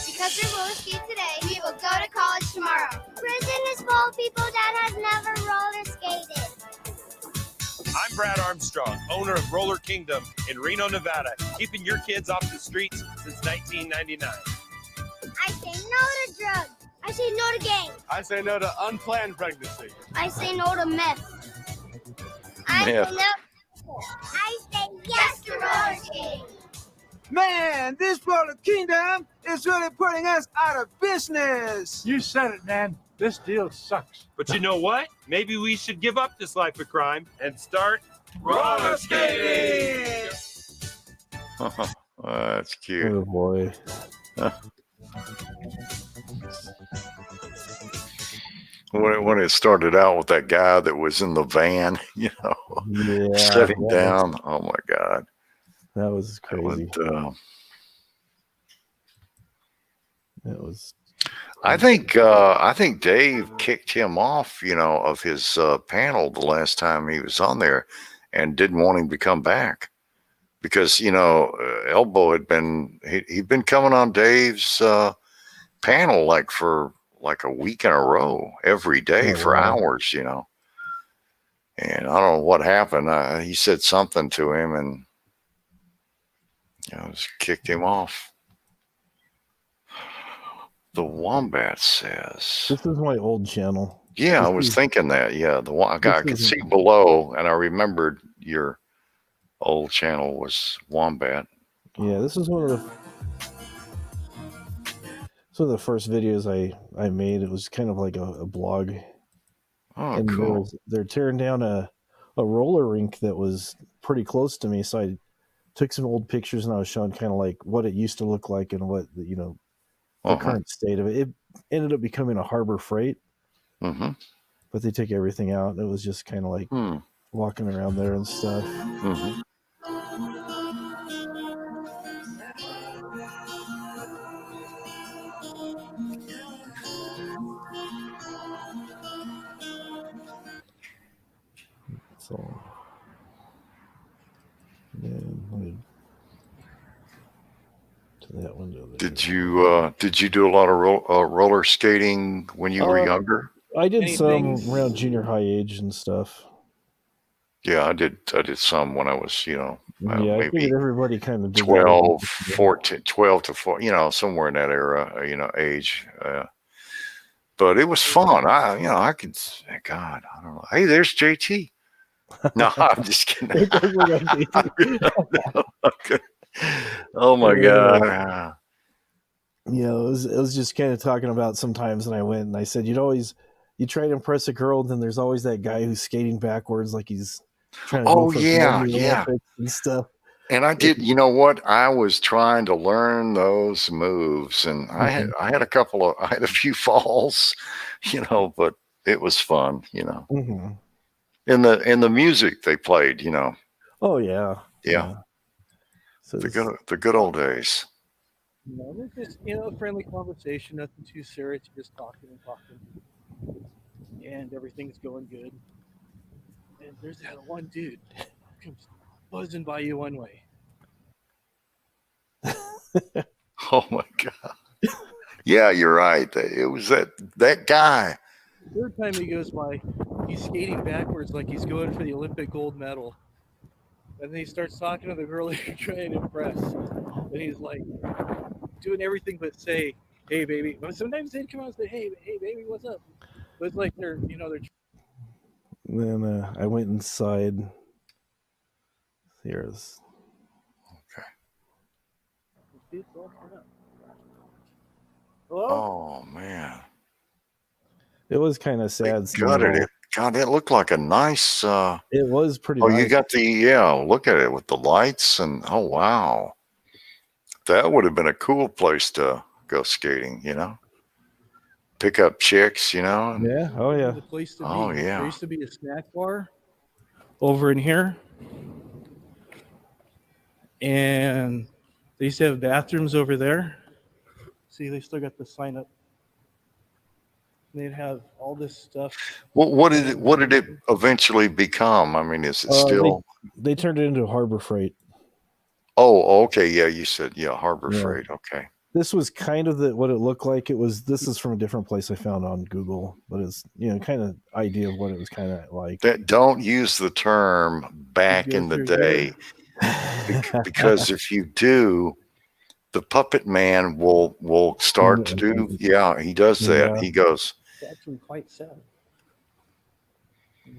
Because we roller skate today, we will go to college tomorrow. Prison is full of people that has never roller skated. I'm Brad Armstrong, owner of Roller Kingdom in Reno, Nevada, keeping your kids off the streets since 1999. I say no to drugs. I say no to gangs. I say no to unplanned pregnancy. I say no to meth. I say no. I say yes to roller skating. Man, this Roller Kingdom is really putting us out of business. You said it, man. This deal sucks. But you know what? Maybe we should give up this life of crime and start roller skating. That's cute. Oh boy. When it started out with that guy that was in the van, you know, sitting down. Oh my God. That was crazy. That was. I think Dave kicked him off, you know, of his panel the last time he was on there, and didn't want him to come back because, you know, Elbow had been he'd been coming on Dave's panel like for like a week in a row every day for hours, you know. And I don't know what happened. He said something to him and, you know, just kicked him off. The Wombat says. This is my old channel. Yeah, I was thinking that. Yeah, I could see below, and I remembered your old channel was Wombat. Yeah, this is one of the first videos I made. It was kind of like a blog. Oh, And cool. they're tearing down a roller rink that was pretty close to me. So I took some old pictures and I was showing kind of like what it used to look like and what, the current state of it. It ended up becoming a Harbor Freight, Mm-hmm. but they took everything out. It was just kind of like walking around there and stuff. Mm-hmm. So, then let me to that window there. Did you do a lot of roller skating when you were younger? I did some around junior high age and stuff. Yeah, I did some when I was, I maybe figured everybody kind of did 12, 14, 12 to 4, somewhere in that era, age. But it was fun. I could, God, I don't know. Hey, there's JT. No, I'm just kidding. Okay. Oh my God. Yeah, it was just kind of talking about sometimes, and I went and I said, you try to impress a girl, and then there's always that guy who's skating backwards like he's trying to go for the Olympics and stuff. And I did, you know what? I was trying to learn those moves, and I had a few falls, but it was fun, Mm-hmm. In the music they played, Oh yeah. Yeah. So the good old days. It's just, friendly conversation, nothing too serious, just talking and talking. And everything's going good. And there's that one dude who comes buzzing by you one way. Oh my God. Yeah, you're right. It was that guy. Third time he goes by, he's skating backwards like he's going for the Olympic gold medal. And then he starts talking to the girl you're trying to impress. And he's like doing everything but say, "Hey, baby." But sometimes they'd come out and say, hey, baby, what's up? But it's like they're. Then I went inside. Here's. Okay. Hello? Oh man. It was kind of sad. God, it looked like a nice. It was pretty. Oh, nice. you got look at it with the lights and oh wow, that would have been a cool place to go skating. Pick up chicks. Yeah. Oh yeah. The place to be. Oh yeah. There used to be a snack bar over in here, and they used to have bathrooms over there. See, they still got the sign up. They'd have all this stuff. What did it eventually become? I mean, is it still? They turned it into Harbor Freight. Oh, okay. Yeah, you said Harbor Freight. Okay. This was kind of what it looked like. This is from a different place I found on Google, but it's kind of idea of what it was kind of like. Don't use the term back in the day, because if you do, the puppet man will start to do. Yeah, he does that. Yeah. He goes. It's actually quite sad.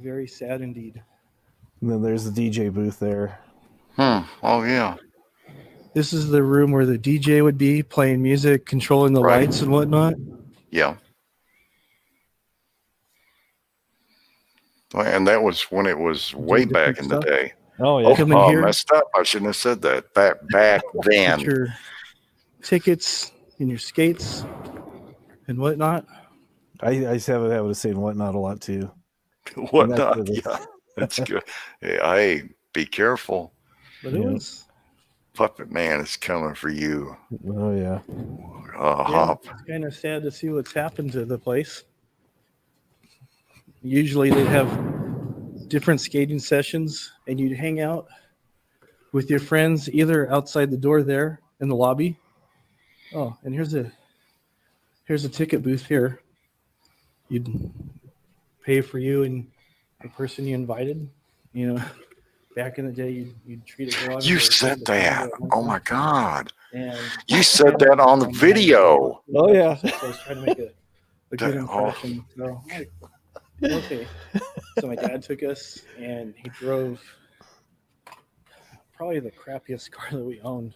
Very sad indeed. And then there's the DJ booth there. Oh yeah. This is the room where the DJ would be playing music, controlling the lights and whatnot. Yeah. And that was when it was way back in the day. Oh yeah. Oh, messed up. I shouldn't have said that. Back then. Get your tickets and your skates and whatnot. I have a habit of saying whatnot a lot too. Whatnot. Yeah. That's good. Hey, be careful. But it was. Puppet Man is coming for you. Oh yeah. Hop. It's kind of sad to see what's happened to the place. Usually they'd have different skating sessions and you'd hang out with your friends either outside the door there in the lobby. Oh, and here's a ticket booth here. You'd pay for you and the person you invited. Back in the day, you'd treat a girl. You said that. Oh my God. And you said that on the video. Oh yeah. So I was trying to make a good impression. So, okay. So my dad took us and he drove probably the crappiest car that we owned.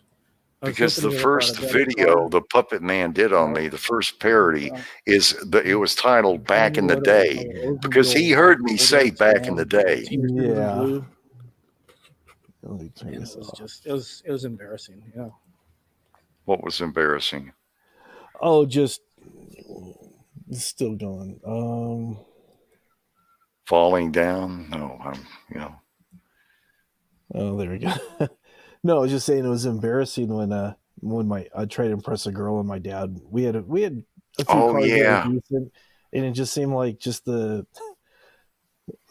I was Because hoping the to get about first a better video car. the Puppet Man did on me, the first parody, it was titled Back in the What it was, Day, Oldsmobile because he heard me say Oldsmobile back in the Swan, day. T-shirt was in Yeah. blue, Let me turn and this it was off. just it was embarrassing. Yeah. What was embarrassing? Oh, just it's still going. Falling down? No, Oh, there we go. No, I was just saying it was embarrassing when I tried to impress a girl and my dad. We had a few Oh, cars that yeah. were decent, and it just seemed like just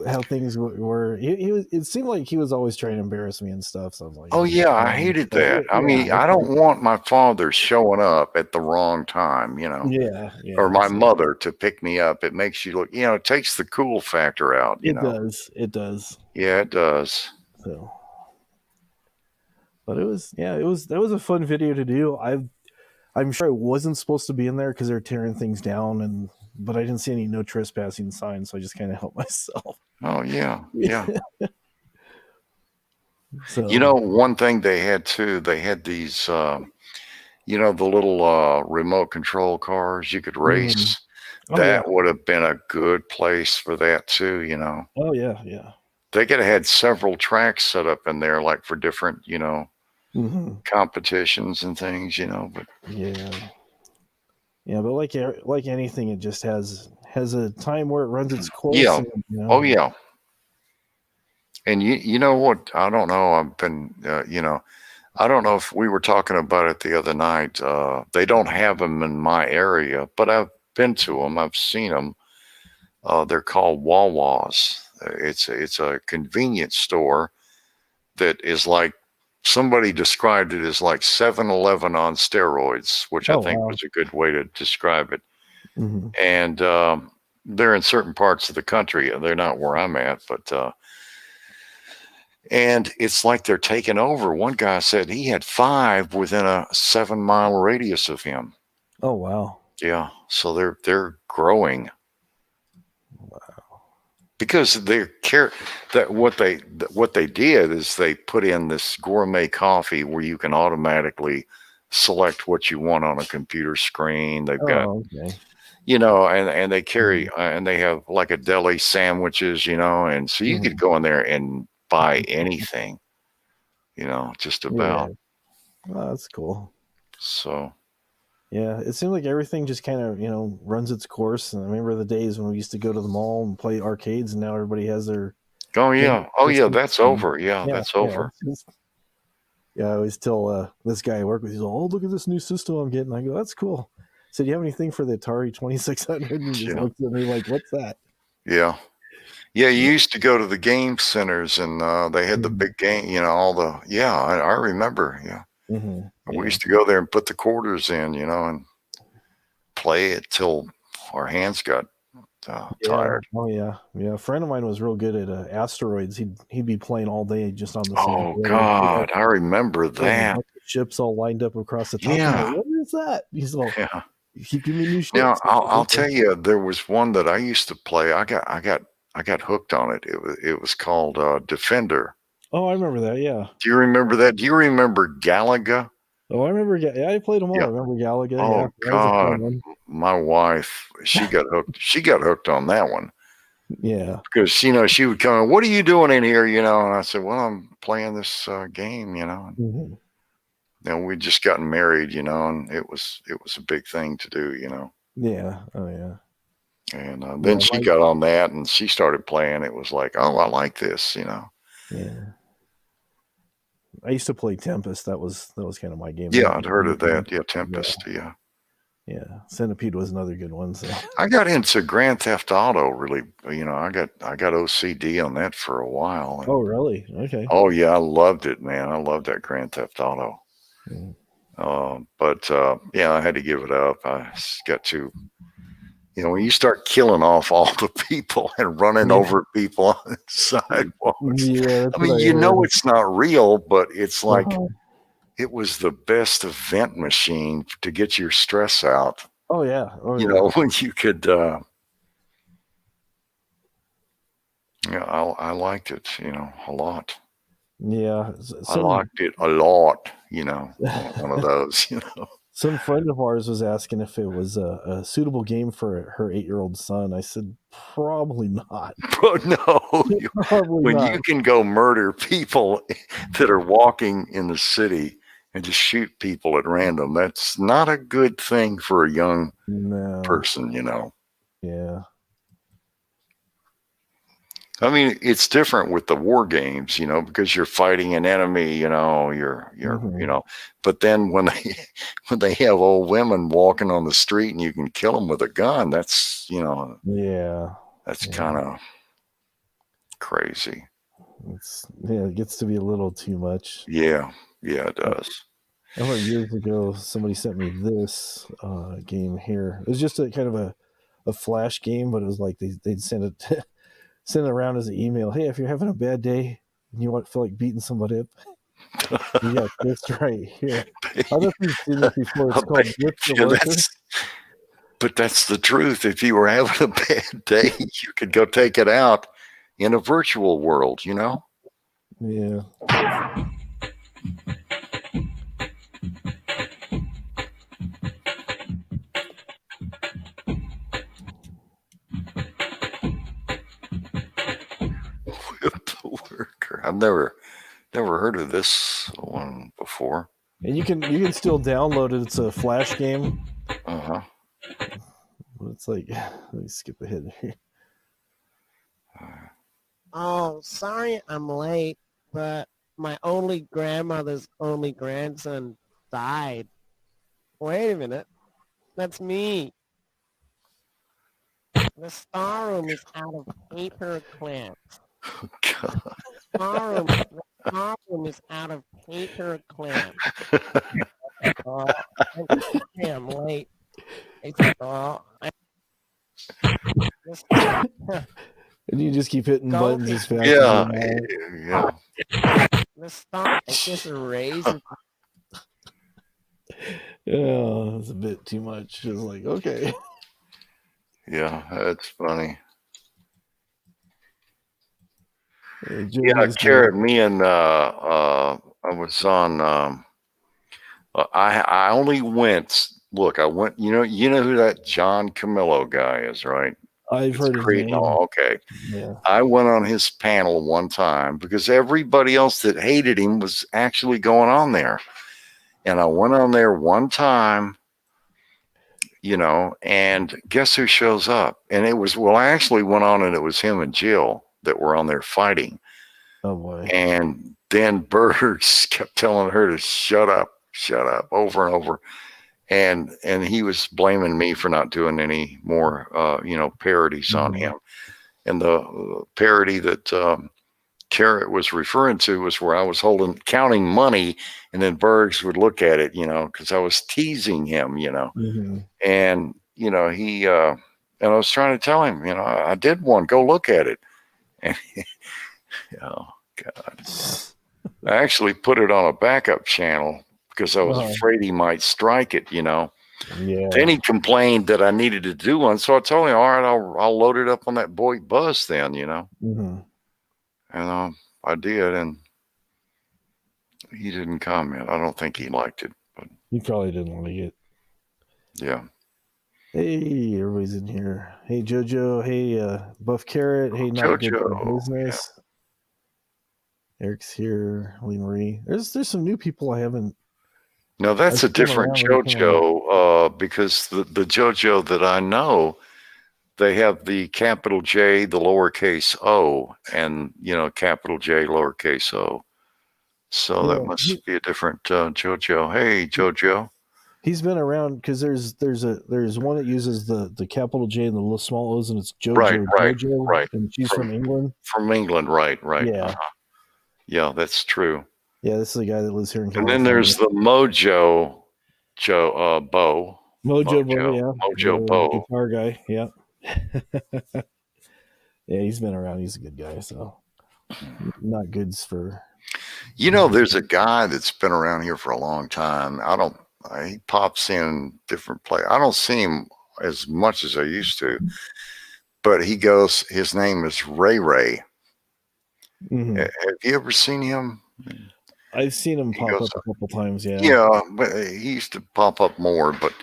how things were. It seemed like he was always trying to embarrass me and stuff. So I was like, Oh, yeah, I hated that. I mean, I don't want my father showing up at the wrong time, Yeah, or my so mother to pick me up. It makes you look, it takes the cool factor out, it does. It does. Yeah, it does. So, but that was a fun video to do. I'm sure I wasn't supposed to be in there because they're tearing things down, but I didn't see any no trespassing signs, so I just kind of helped myself. Oh, yeah, yeah. So One thing they had too, they had these, the little remote control cars you could race. Oh, That yeah. would have been a good place for that too, Oh, yeah, yeah. They could have had several tracks set up in there, like for different, competitions and things, but yeah, but like anything, it just has a time where it runs its course. Yeah. And, Oh, yeah. And you know what? I don't know. I've been, I don't know if we were talking about it the other night. They don't have them in my area, but I've been to them. I've seen them. They're called Wawas. It's a convenience store that is like, somebody described it as like 7-Eleven on steroids, which I think was a good way to describe it. Mm-hmm. And they're in certain parts of the country. They're not where I'm at, but and it's like they're taking over. One guy said he had 5 within a 7-mile radius of him. Oh, wow. Yeah, so they're growing. Wow. Because what they did is they put in this gourmet coffee where you can automatically select what you want on a computer screen. They've got, okay. and they carry and they have like a deli sandwiches, and so you could go in there and buy anything, just about. Yeah. Oh, that's cool. So. Yeah, it seemed like everything just kind of, runs its course. And I remember the days when we used to go to the mall and play arcades, and now everybody has their. Oh, yeah. Oh, yeah, that's over. Yeah, that's over. Yeah, I always tell this guy I work with, he's like, oh, look at this new system I'm getting. I go, that's cool. So, do you have anything for the Atari 2600? And he just looks at me like, what's that? Yeah. Yeah, you used to go to the game centers, and they had the big game, I remember. Yeah. Mm-hmm. We used to go there and put the quarters in, and play it till our hands got tired. Oh, yeah. Yeah. A friend of mine was real good at Asteroids. He'd be playing all day just on the same. Oh, God. I remember that. Ships all lined up across the top. Yeah. Like, what is that? He's like, yeah. Keep giving me new ships. Now, I'll tell you, there was one that I used to play. I got hooked on it. It was called Defender. Oh, I remember that. Yeah. Do you remember that? Do you remember Galaga? Oh, I remember. Yeah, I played them all. Yeah. I remember Galaga. Oh, yeah, God. My wife, she got hooked. She got hooked on that one. Yeah. Because, she would come, what are you doing in here? And I said, well, I'm playing this game, Mm-hmm. And we'd just gotten married, and it was a big thing to do, Yeah. Oh, yeah. And then she got on that and she started playing. It was like, oh, I like this, Yeah. I used to play Tempest. That was kind of my game. Yeah, I'd heard of that. Yeah, Tempest. Yeah. Yeah. Centipede was another good one. So I got into Grand Theft Auto. Really, I got OCD on that for a while. Oh, really? Okay. Oh, yeah, I loved it, man. I loved that Grand Theft Auto. But I had to give it up. I got to, when you start killing off all the people and running over people on the sidewalks. Yeah, I mean, it's not real, but it's like it was the best event machine to get your stress out. Oh, yeah. When you could, I liked it, a lot. Yeah, I liked it a lot, one of those, Some friend of ours was asking if it was a suitable game for her 8-year-old son. I said, probably not. Bro, no, Probably when not. you can go murder people that are walking in the city and just shoot people at random, that's not a good thing for a young person, Yeah. I mean, it's different with the war games, because you're fighting an enemy, you're but then when they have old women walking on the street and you can kill them with a gun, that's, that's kind of crazy. It gets to be a little too much. Yeah, it does. I remember years ago, somebody sent me this game here. It was just a kind of a flash game, but it was like they'd send it around as an email. Hey, if you're having a bad day and you feel like beating somebody up, you got this right here. I don't know if you've seen this before. It's called Lift Your Worker. But that's the truth. If you were having a bad day, you could go take it out in a virtual world, Yeah. Worker. I've never heard of this one before. And you can still download it. It's a flash game. Uh-huh. It's like, let me skip ahead here. Oh, sorry I'm late, but my only grandmother's only grandson died. Wait a minute. That's me. The star room is out of paper clips. Oh, God. The star room is out of paper clips. I'm late. And you just keep hitting buttons as fast Yeah. The star is just erased. Yeah, it's a bit too much. It's like, okay. Yeah, that's funny. Yeah, Carrot, me and I was on I only went, look, I went, you know who that John Camillo guy is, right? I've heard his name. Oh, okay. Yeah. I went on his panel one time because everybody else that hated him was actually going on there. And I went on there one time, and guess who shows up? And it was, I actually went on and it was him and Jill that were on there fighting. Oh boy. And then Bergs kept telling her to shut up over and over. And he was blaming me for not doing any more, parodies on him. And the parody that Carrot was referring to was where I was counting money, and then Bergs would look at it, because I was teasing him, and he and I was trying to tell him, I did one, go look at it, and oh God, I actually put it on a backup channel because I was afraid he might strike it, Yeah. Then he complained that I needed to do one, so I told him, all right, I'll load it up on that Boy Buzz then, And I did, and he didn't comment. I don't think he liked it, but he probably didn't like it. Yeah. Hey, everybody's in here. Hey, JoJo. Hey, Buff Carrot. Hey, Not Good for Business. Yeah. Eric's here. Lee Marie. There's some new people I haven't. No, that's a different JoJo, because the JoJo that I know, they have the capital J, the lowercase o, and, capital J, lowercase o. So that must be a different JoJo. Hey, JoJo. He's been around because there's one that uses the capital J and the little small O's, and it's JoJo. Right. And she's from England. From England, right. Yeah. Yeah, that's true. Yeah, this is the guy that lives here in California. And then there's the Mojo Bo. Mojo Bo, yeah. Mojo Bo. Guitar guy, yeah. Yeah, he's been around. He's a good guy, so not goods for. There's a guy that's been around here for a long time. He pops in different places. I don't see him as much as I used to, but his name is Ray Ray. Mm-hmm. Have you ever seen him? I've seen him He pop goes, up a couple times. Yeah. yeah, but he used to pop up more. But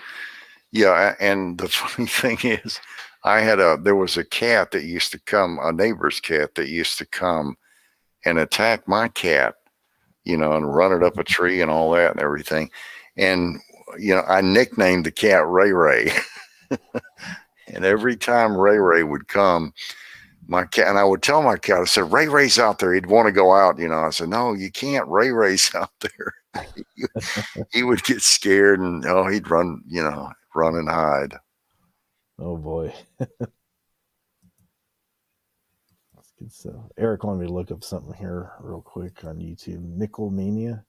yeah, and the funny thing is, there was a cat that used to come, a neighbor's cat that used to come and attack my cat, and run it up a tree and all that and everything. And, I nicknamed the cat Ray Ray. And every time Ray Ray would come, my cat, and I would tell my cat, I said, Ray Ray's out there. He'd want to go out. I said, no, you can't. Ray Ray's out there. He would get scared and, he'd run, run and hide. Oh boy. That's good stuff. Eric wanted me to look up something here real quick on YouTube. Nickel Mania.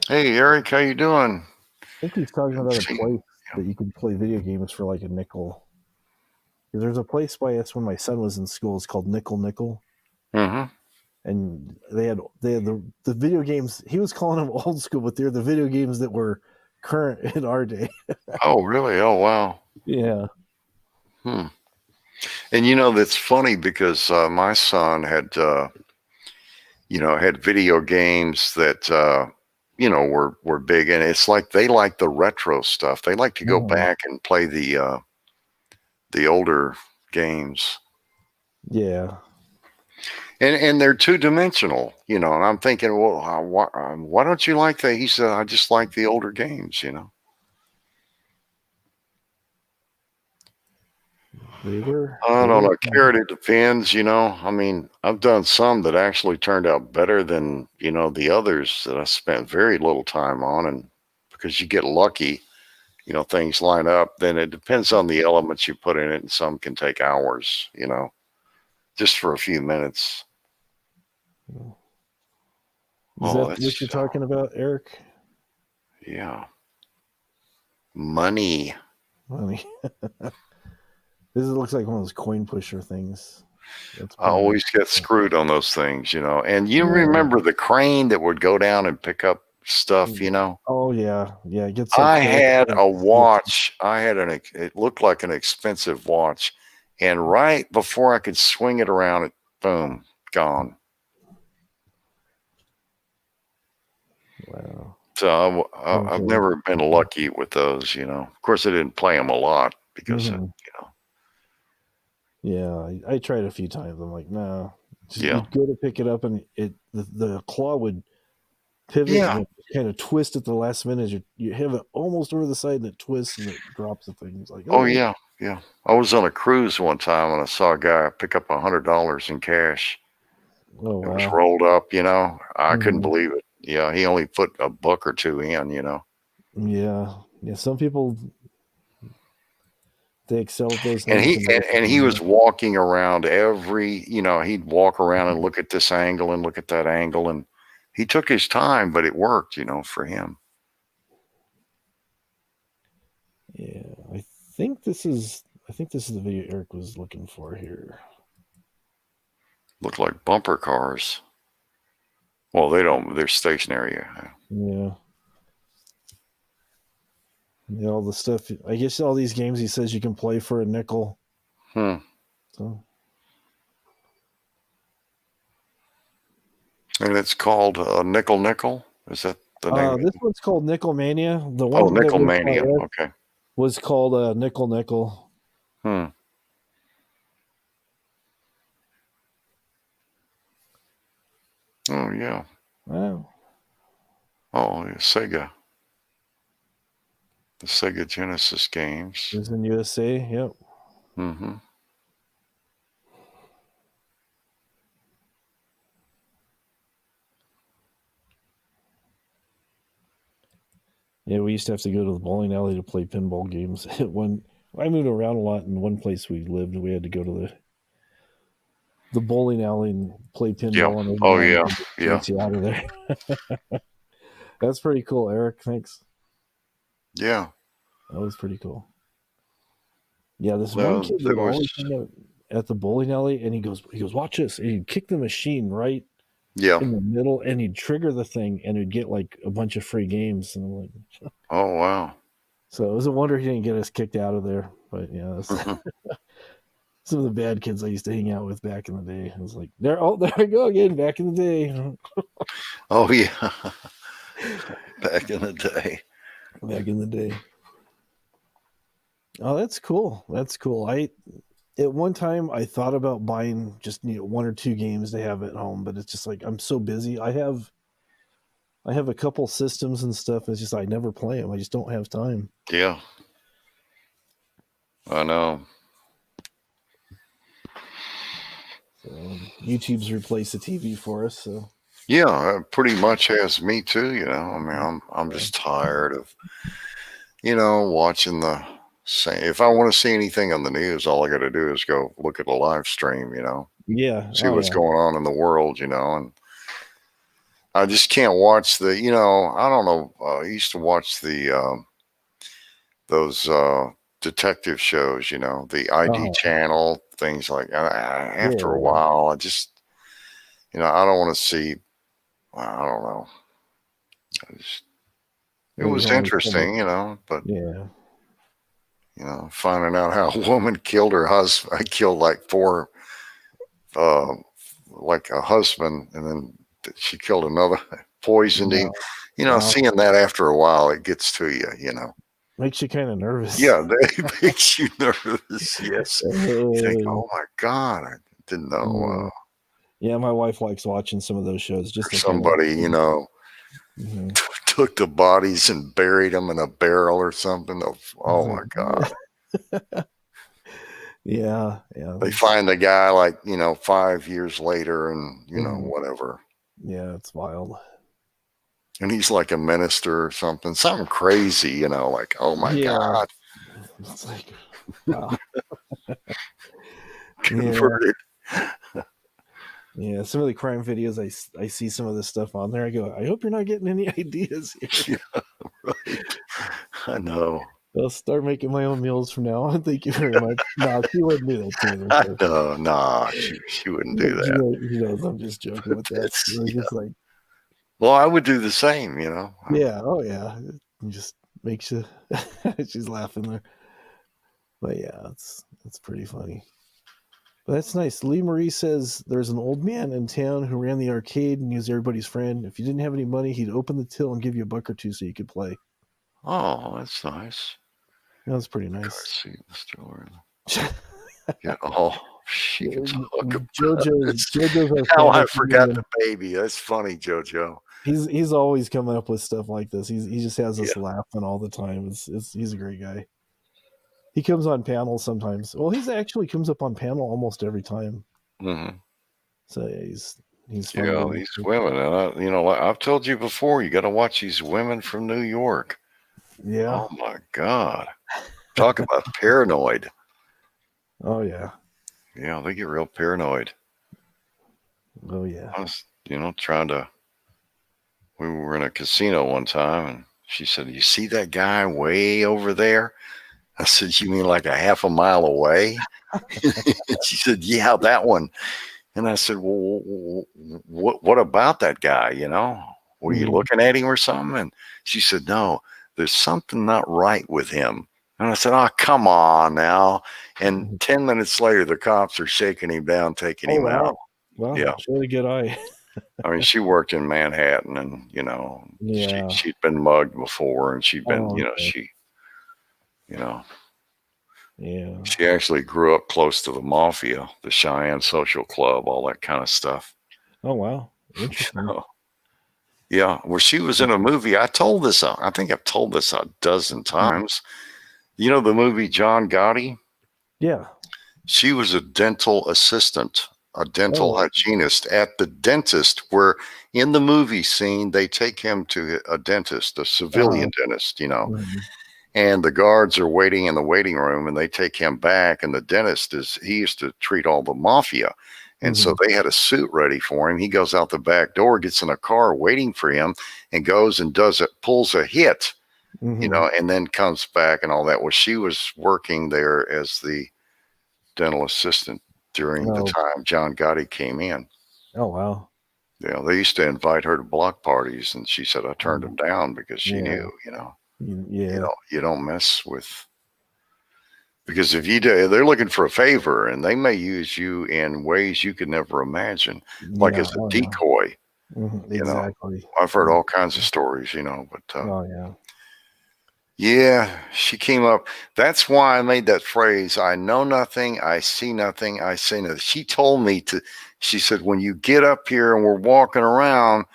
Hey, Eric, how you doing? I think he's talking about a place that you can play video games for like a nickel. There's a place by us when my son was in school. It's called Nickel Nickel. Mm-hmm. And they had the video games. He was calling them old school, but they're the video games that were current in our day. Oh, really? Oh, wow. Yeah. And that's funny because my son had, had video games that, were big, and it's like they like the retro stuff. They like to go back and play the older games. Yeah. And they're two-dimensional, and I'm thinking, well, why don't you like that? He said, I just like the older games, They were. I don't know. Carrot, it depends, I mean, I've done some that actually turned out better than, the others that I spent very little time on. And because you get lucky, things line up, then it depends on the elements you put in it. And some can take hours, just for a few minutes. Is that what you're talking about, Eric? Yeah. Money. This looks like one of those coin pusher things. I always get screwed on those things, And you remember the crane that would go down and pick up stuff, Oh yeah, yeah. I had a watch. It looked like an expensive watch, and right before I could swing it around, it boom, gone. Wow. So I've never been lucky with those, Of course, I didn't play them a lot because, Yeah, I tried a few times. I'm like, no. Yeah. You'd go to pick it up, and the claw would pivot and kind of twist at the last minute. You have it almost over the side, and it twists and it drops the thing. It's like, oh yeah. I was on a cruise one time and I saw a guy pick up $100 in cash. Oh, wow. It was rolled up, I couldn't believe it. Yeah, he only put a buck or two in, Yeah. Some people, they excel at those. And he was walking around he'd walk around and look at this angle and look at that angle, and he took his time, but it worked, for him. Yeah, I think this is the video Eric was looking for here. Look like bumper cars. Well, they're stationary. Yeah. Yeah, all the stuff. I guess all these games he says you can play for a nickel. So. And it's called Nickel Nickel. Is that the name? This one's called Nickel Mania. The one Nickel Mania. Okay. Was called Nickel Nickel. Oh yeah. Wow. Oh, yeah, Sega. The Sega Genesis games. It was in USA. Yep. Mm-hmm. Yeah, we used to have to go to the bowling alley to play pinball games. I moved around a lot. In one place we lived, we had to go to the bowling alley and play pinball. Yeah. And oh yeah, get you out of there. That's pretty cool, Eric. Thanks. Yeah, that was pretty cool. Yeah, this one kid would always hang out at the bowling alley, and he goes, watch this, and he'd kick the machine right. Yeah. In the middle, and he'd trigger the thing, and he'd get like a bunch of free games. And I'm like, oh wow! So it was a wonder he didn't get us kicked out of there. But yeah, some of the bad kids I used to hang out with back in the day. I was like, there I go again, back in the day. Oh yeah, back in the day. Back in the day. Oh, that's cool. That's cool. At one time I thought about buying just one or two games to have at home, but it's just like I'm so busy. I have a couple systems and stuff. It's just I never play them. I just don't have time. Yeah, I know. So YouTube's replaced the TV for us. So yeah, it pretty much has me too. I mean, I'm just tired of watching the same. If I want to see anything on the news, all I got to do is go look at a live stream. Yeah, see what's going on in the world. And I just can't watch the. I don't know. I used to watch those detective shows. The ID channel, things like that. After a while, I just, I don't want to see. I don't know. It was interesting, but finding out how a woman killed her husband. I killed like four, like a husband, and then she killed another, poisoned him. Seeing that after a while, it gets to you. Makes you kind of nervous. Yeah, that makes you nervous. Yes. You think, oh my God, I didn't know. Yeah, my wife likes watching some of those shows. Just somebody, took the bodies and buried them in a barrel or something. Oh my God. Yeah. They find the guy like, 5 years later and, whatever. Yeah, it's wild. And he's like a minister or something crazy, like, oh my God. It's like, wow. Converted. Yeah, some of the crime videos, I see some of this stuff on there. I go, I hope you're not getting any ideas here. Yeah, right. I know. I'll start making my own meals from now on. Thank you very much. No, she wouldn't do that to me. No, nah, she wouldn't do that. She knows I'm just joking with that. Just like, well, I would do the same, Yeah, oh yeah. It just makes you she's laughing there. But yeah, it's pretty funny. But that's nice. Lee Marie says there's an old man in town who ran the arcade and he was everybody's friend. If you didn't have any money, he'd open the till and give you $1 or $2 so you could play. Oh, that's nice. That's pretty nice. See, Mr. Yeah. Oh, she can talk about JoJo's how I forgot the baby. That's funny, JoJo. He's always coming up with stuff like this. He just has us laughing all the time. He's a great guy. He comes on panels sometimes. Well, he's actually comes up on panel almost every time. Mm-hmm. So yeah, he's fun. Yeah, these women, and I've told you before, you got to watch these women from New York. Yeah. Oh my God, talk about paranoid. Oh yeah. Yeah, they get real paranoid. Oh yeah. I was, trying to. We were in a casino one time, and she said, "You see that guy way over there?" I said, "You mean like a half a mile away?" She said, "Yeah, that one." And I said, "Well, what about that guy? Were you looking at him or something?" And she said, "No, there's something not right with him." And I said, "Oh, come on now." And 10 minutes later, the cops are shaking him down, taking him out. Wow, yeah, she had a good eye. I mean, she worked in Manhattan, and she'd been mugged before, and she'd been, Yeah. She actually grew up close to the mafia, the Cheyenne Social Club, all that kind of stuff. Oh, wow. Interesting. Yeah. Well, she was in a movie. I think I've told this a dozen times. The movie John Gotti? Yeah. She was a dental assistant, a dental hygienist at the dentist, where in the movie scene, they take him to a dentist, a civilian dentist, Mm-hmm. And the guards are waiting in the waiting room, and they take him back. And the dentist he used to treat all the mafia. And so they had a suit ready for him. He goes out the back door, gets in a car waiting for him, and goes and pulls a hit, and then comes back and all that. Well, she was working there as the dental assistant during the time John Gotti came in. Oh, wow. Yeah, they used to invite her to block parties, and she said, I turned them down because she knew, Yeah. you don't mess with Because if you do, they're looking for a favor, and they may use you in ways you could never imagine, like as a decoy. Exactly. I've heard all kinds of stories, but Oh yeah. yeah, she came up. That's why I made that phrase. I know nothing. I see nothing. I say nothing. She told me she said, when you get up here and we're walking around,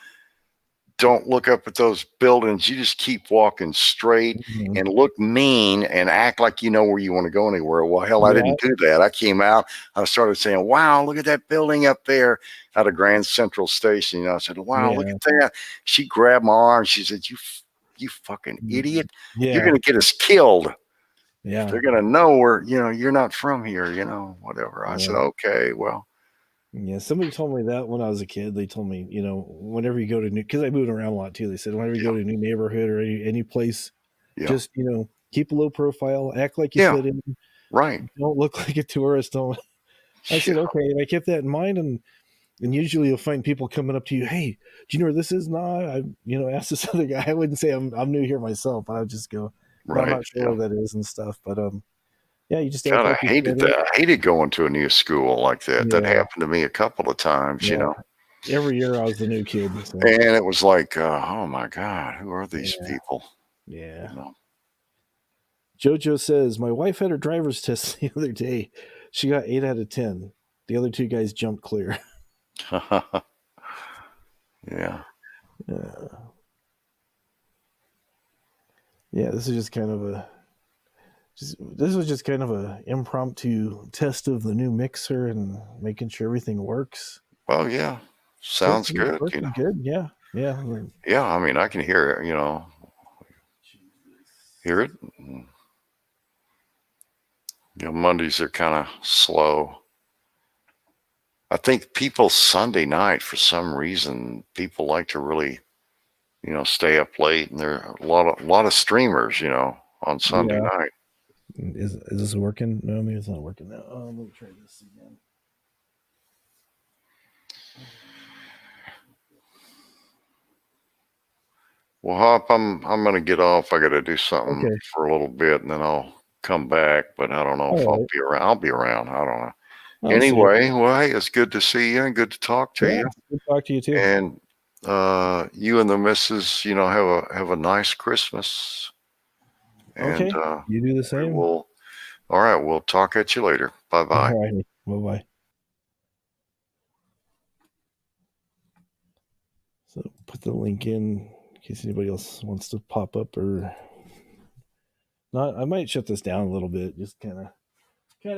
don't look up at those buildings. You just keep walking straight and look mean and act like you know where you want to go anywhere. Well, hell, I didn't do that. I came out. I started saying, wow, look at that building up there out of Grand Central Station. I said, wow, look at that. She grabbed my arm. She said, you fucking idiot. You're going to get us killed. Yeah. They're going to know where, you're not from here, whatever. I said, okay, well. Yeah, somebody told me that when I was a kid. They told me, whenever you go to because I moved around a lot too. They said whenever you go to a new neighborhood or any place, just keep a low profile, act like you fit in, right? Don't look like a tourist. Don't. I said okay, and I kept that in mind, and usually you'll find people coming up to you, hey, do you know where this is? Nah, I asked this other guy. I wouldn't say I'm new here myself, but I would just go, I'm not sure where that is and stuff, but yeah, you just kind of hated that. I hated going to a new school like that. That happened to me a couple of times, Every year I was the new kid. So. And it was like, oh my God, who are these people? Yeah. Jojo says, my wife had her driver's test the other day. She got 8 out of 10. The other 2 guys jumped clear. Yeah. Yeah, this is just kind of a impromptu test of the new mixer and making sure everything works. Well, yeah, sounds good. Good, yeah. Yeah, I mean, I can hear it. Hear it. Mondays are kind of slow. I think people Sunday night, for some reason, people like to really, stay up late, and there are a lot of streamers, on Sunday night. Is this working? No, maybe it's not working now. Let me try this again. Well, Hop, I'm gonna get off. I got to do something for a little bit, and then I'll come back. But I don't know if I'll be around. I'll be around. I don't know. Anyway, well, hey, it's good to see you and good to talk to you. Good to talk to you too. And you and the missus, have a nice Christmas. And you do the same. All right, we'll talk at you later. Bye-bye. All right. Bye-bye. So put the link in case anybody else wants to pop up or not. I might shut this down a little bit, just kind of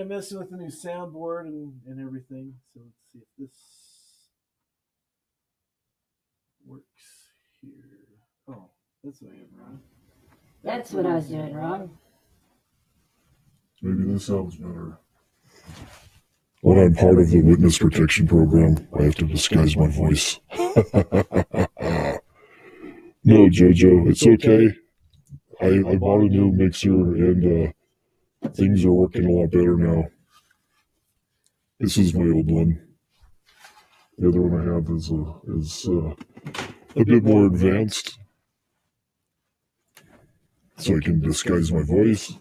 messing with the new soundboard and everything. So let's see if this works here. Oh, that's what I am wrong. That's what I was doing wrong. Maybe this sounds better. When I'm part of the witness protection program, I have to disguise my voice. No, Jojo, it's okay. I bought a new mixer and things are working a lot better now. This is my old one. The other one I have is a bit more advanced, so I can disguise my voice.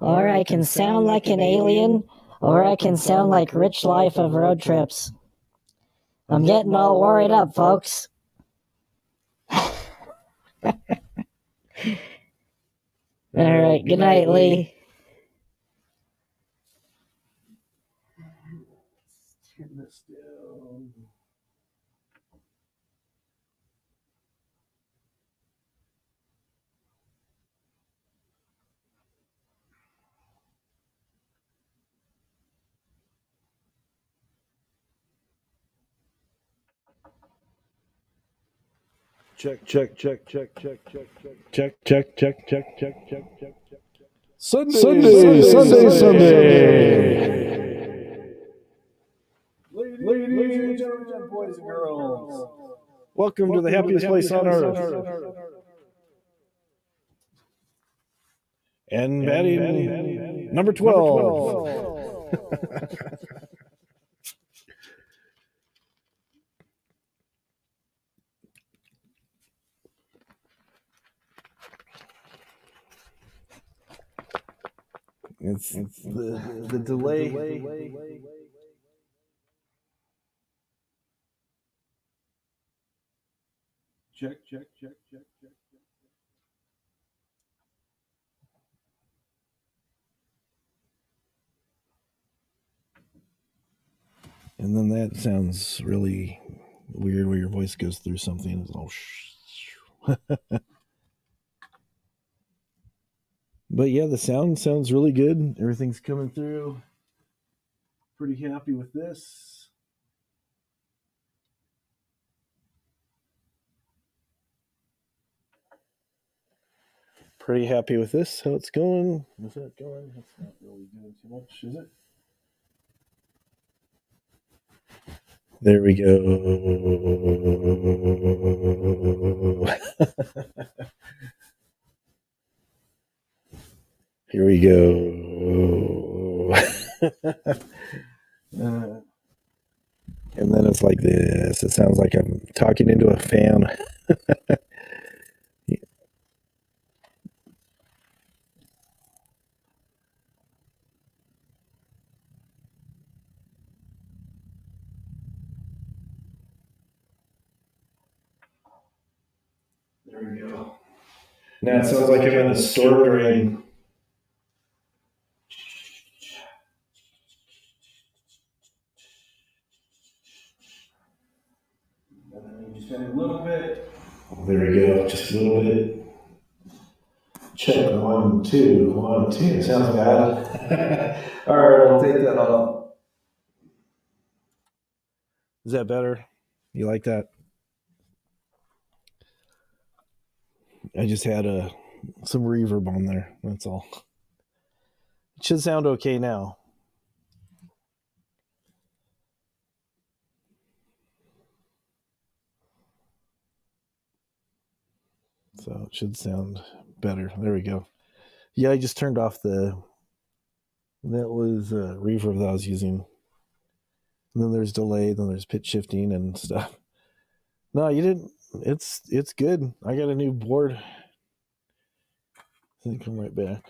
Or I can sound like an alien, or I can sound like Rich Life of Road Trips. I'm getting all worried up, folks. All right, good night, Lee. Turn this down. Check. Sunday. Ladies and gentlemen, boys and girls, welcome to the happiest place on earth. And batting number 12. It's the delay. Check. And then that sounds really weird where your voice goes through something. It's all But yeah, the sound sounds really good. Everything's coming through. Pretty happy with this. Pretty happy with this, how it's going. Is that going? It's not really doing too much, is it? There we go. Here we go. And then it's like this. It sounds like I'm talking into a fan. There we go. Now it sounds like I'm in a storm drain. Just a little bit. There we go, just a little bit. Check 1, 2, 1, 2. Sounds bad. All right, I'll take that off. Is that better? You like that? I just had some reverb on there. That's all. It should sound okay now. So it should sound better. There we go. Yeah, I just turned off that was reverb that I was using. And then there's delay, then there's pitch shifting and stuff. No, you didn't. It's good. I got a new board. Let me come right back.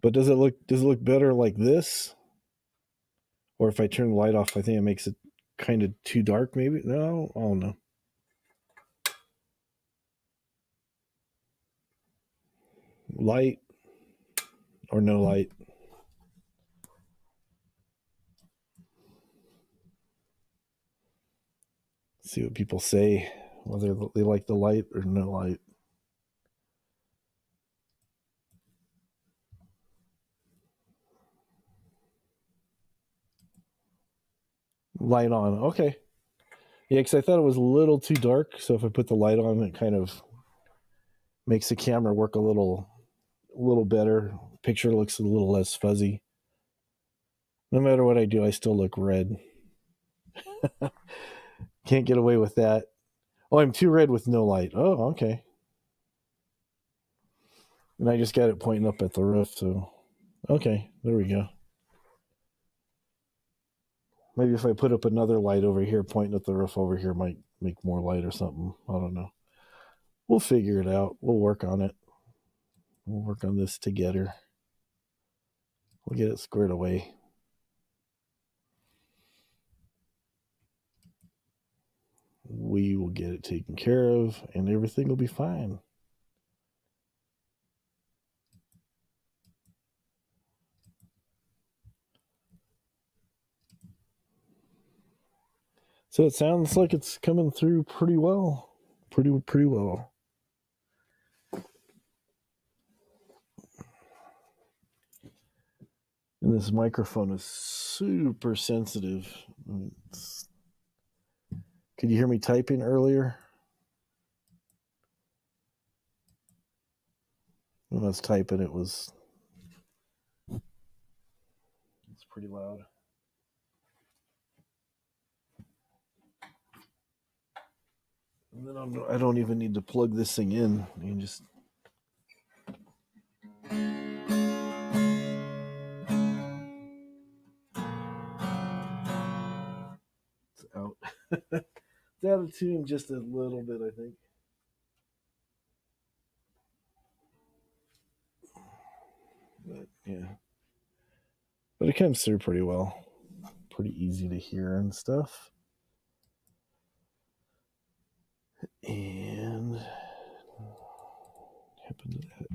But does it look better like this? Or if I turn the light off, I think it makes it kind of too dark maybe? No, I don't know. Light or no light? See what people say, whether they like the light or no light. Light on. Okay. Yeah, because I thought it was a little too dark. So if I put the light on, it kind of makes the camera work a little better. Picture looks a little less fuzzy. No matter what I do, I still look red. Can't get away with that. Oh, I'm too red with no light. Oh, okay. And I just got it pointing up at the roof. So, okay, there we go. Maybe if I put up another light over here, pointing at the roof over here, might make more light or something. I don't know. We'll figure it out. We'll work on it. We'll work on this together. We'll get it squared away. We will get it taken care of, and everything will be fine. So it sounds like it's coming through pretty well. Pretty well. And this microphone is super sensitive. Could you hear me typing earlier? When I was typing, it's pretty loud. And then I don't even need to plug this thing in. You can just... It's out. It's out of tune just a little bit, I think. But yeah. But it comes through pretty well. Pretty easy to hear and stuff. And what happened to that?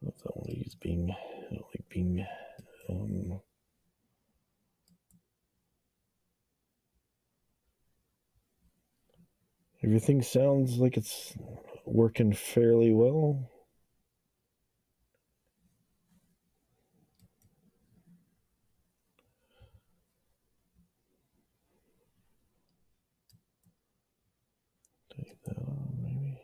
I don't want to use Bing. I don't like Bing. Everything sounds like it's working fairly well. Take that on, maybe.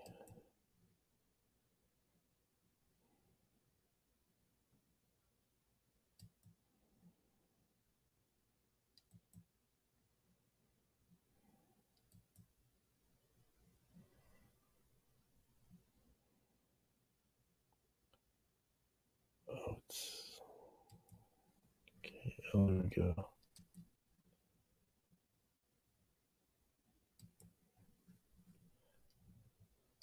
Oh, it's okay. Oh, there we go.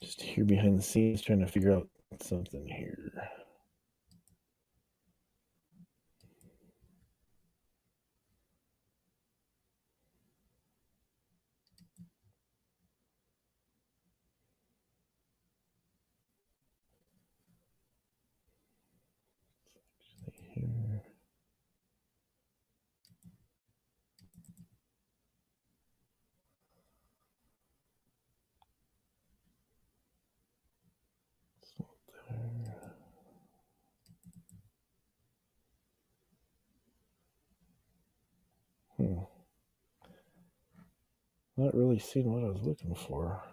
Just here behind the scenes, trying to figure out something here. Here. Not really seeing what I was looking for.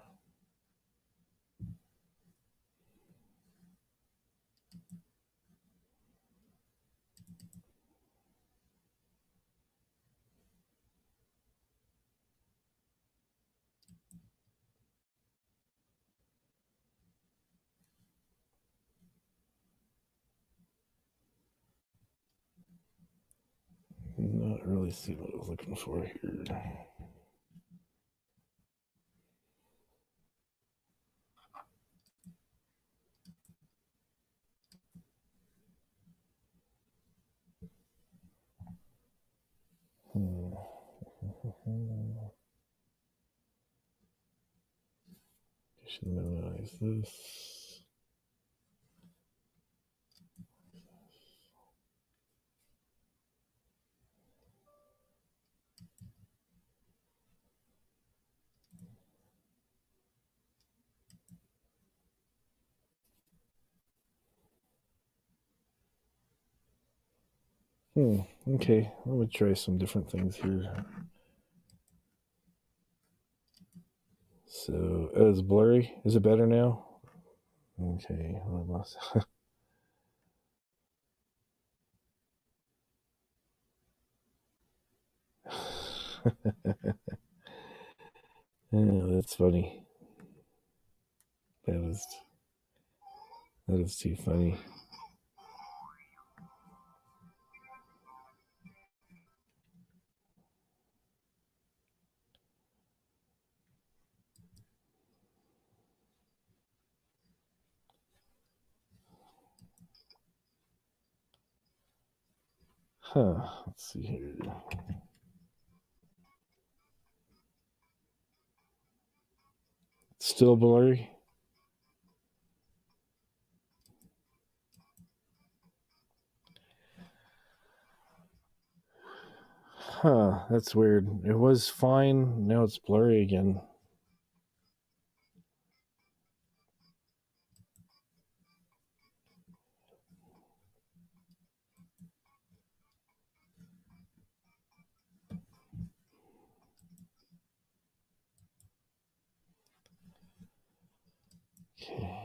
Not really seeing what I was looking for here. I should minimize this. Okay, I'm gonna try some different things here. So, it's blurry. Is it better now? Okay, almost. Yeah, that's funny. That is too funny. Let's see here. Still blurry? That's weird. It was fine. Now it's blurry again. Okay.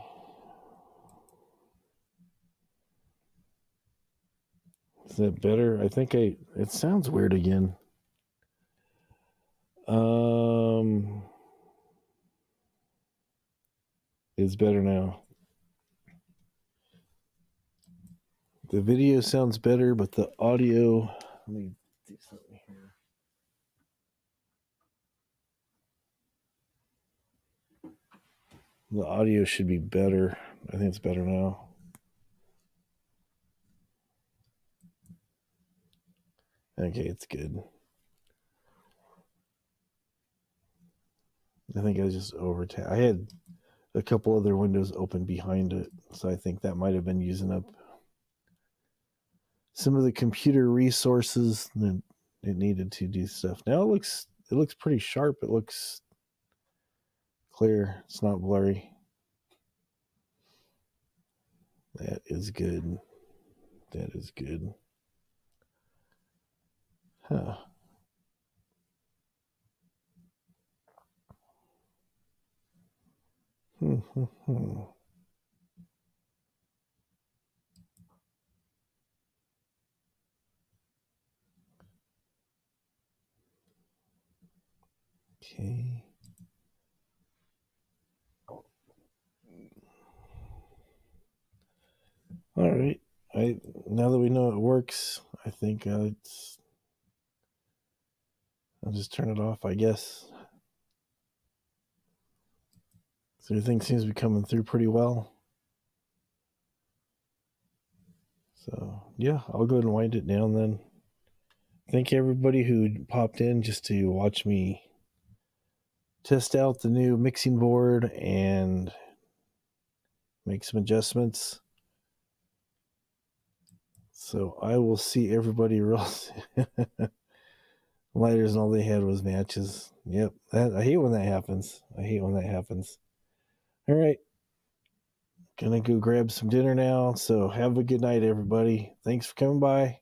Is that better? I think it sounds weird again. It's better now. The video sounds better, but the audio. Let me do something here. The audio should be better. I think it's better now. Okay, it's good. I think I just I had a couple other windows open behind it, so I think that might have been using up some of the computer resources that it needed to do stuff. Now it looks pretty sharp. It looks clear. It's not blurry. That is good. That is good. Huh. Okay. All right. Now that we know it works, I think I'll just turn it off, I guess. So everything seems to be coming through pretty well. So yeah, I'll go ahead and wind it down then. Thank you everybody who popped in just to watch me test out the new mixing board and make some adjustments. So I will see everybody real soon. Lighters and all they had was matches. Yep. I hate when that happens. All right. Gonna go grab some dinner now. So have a good night, everybody. Thanks for coming by.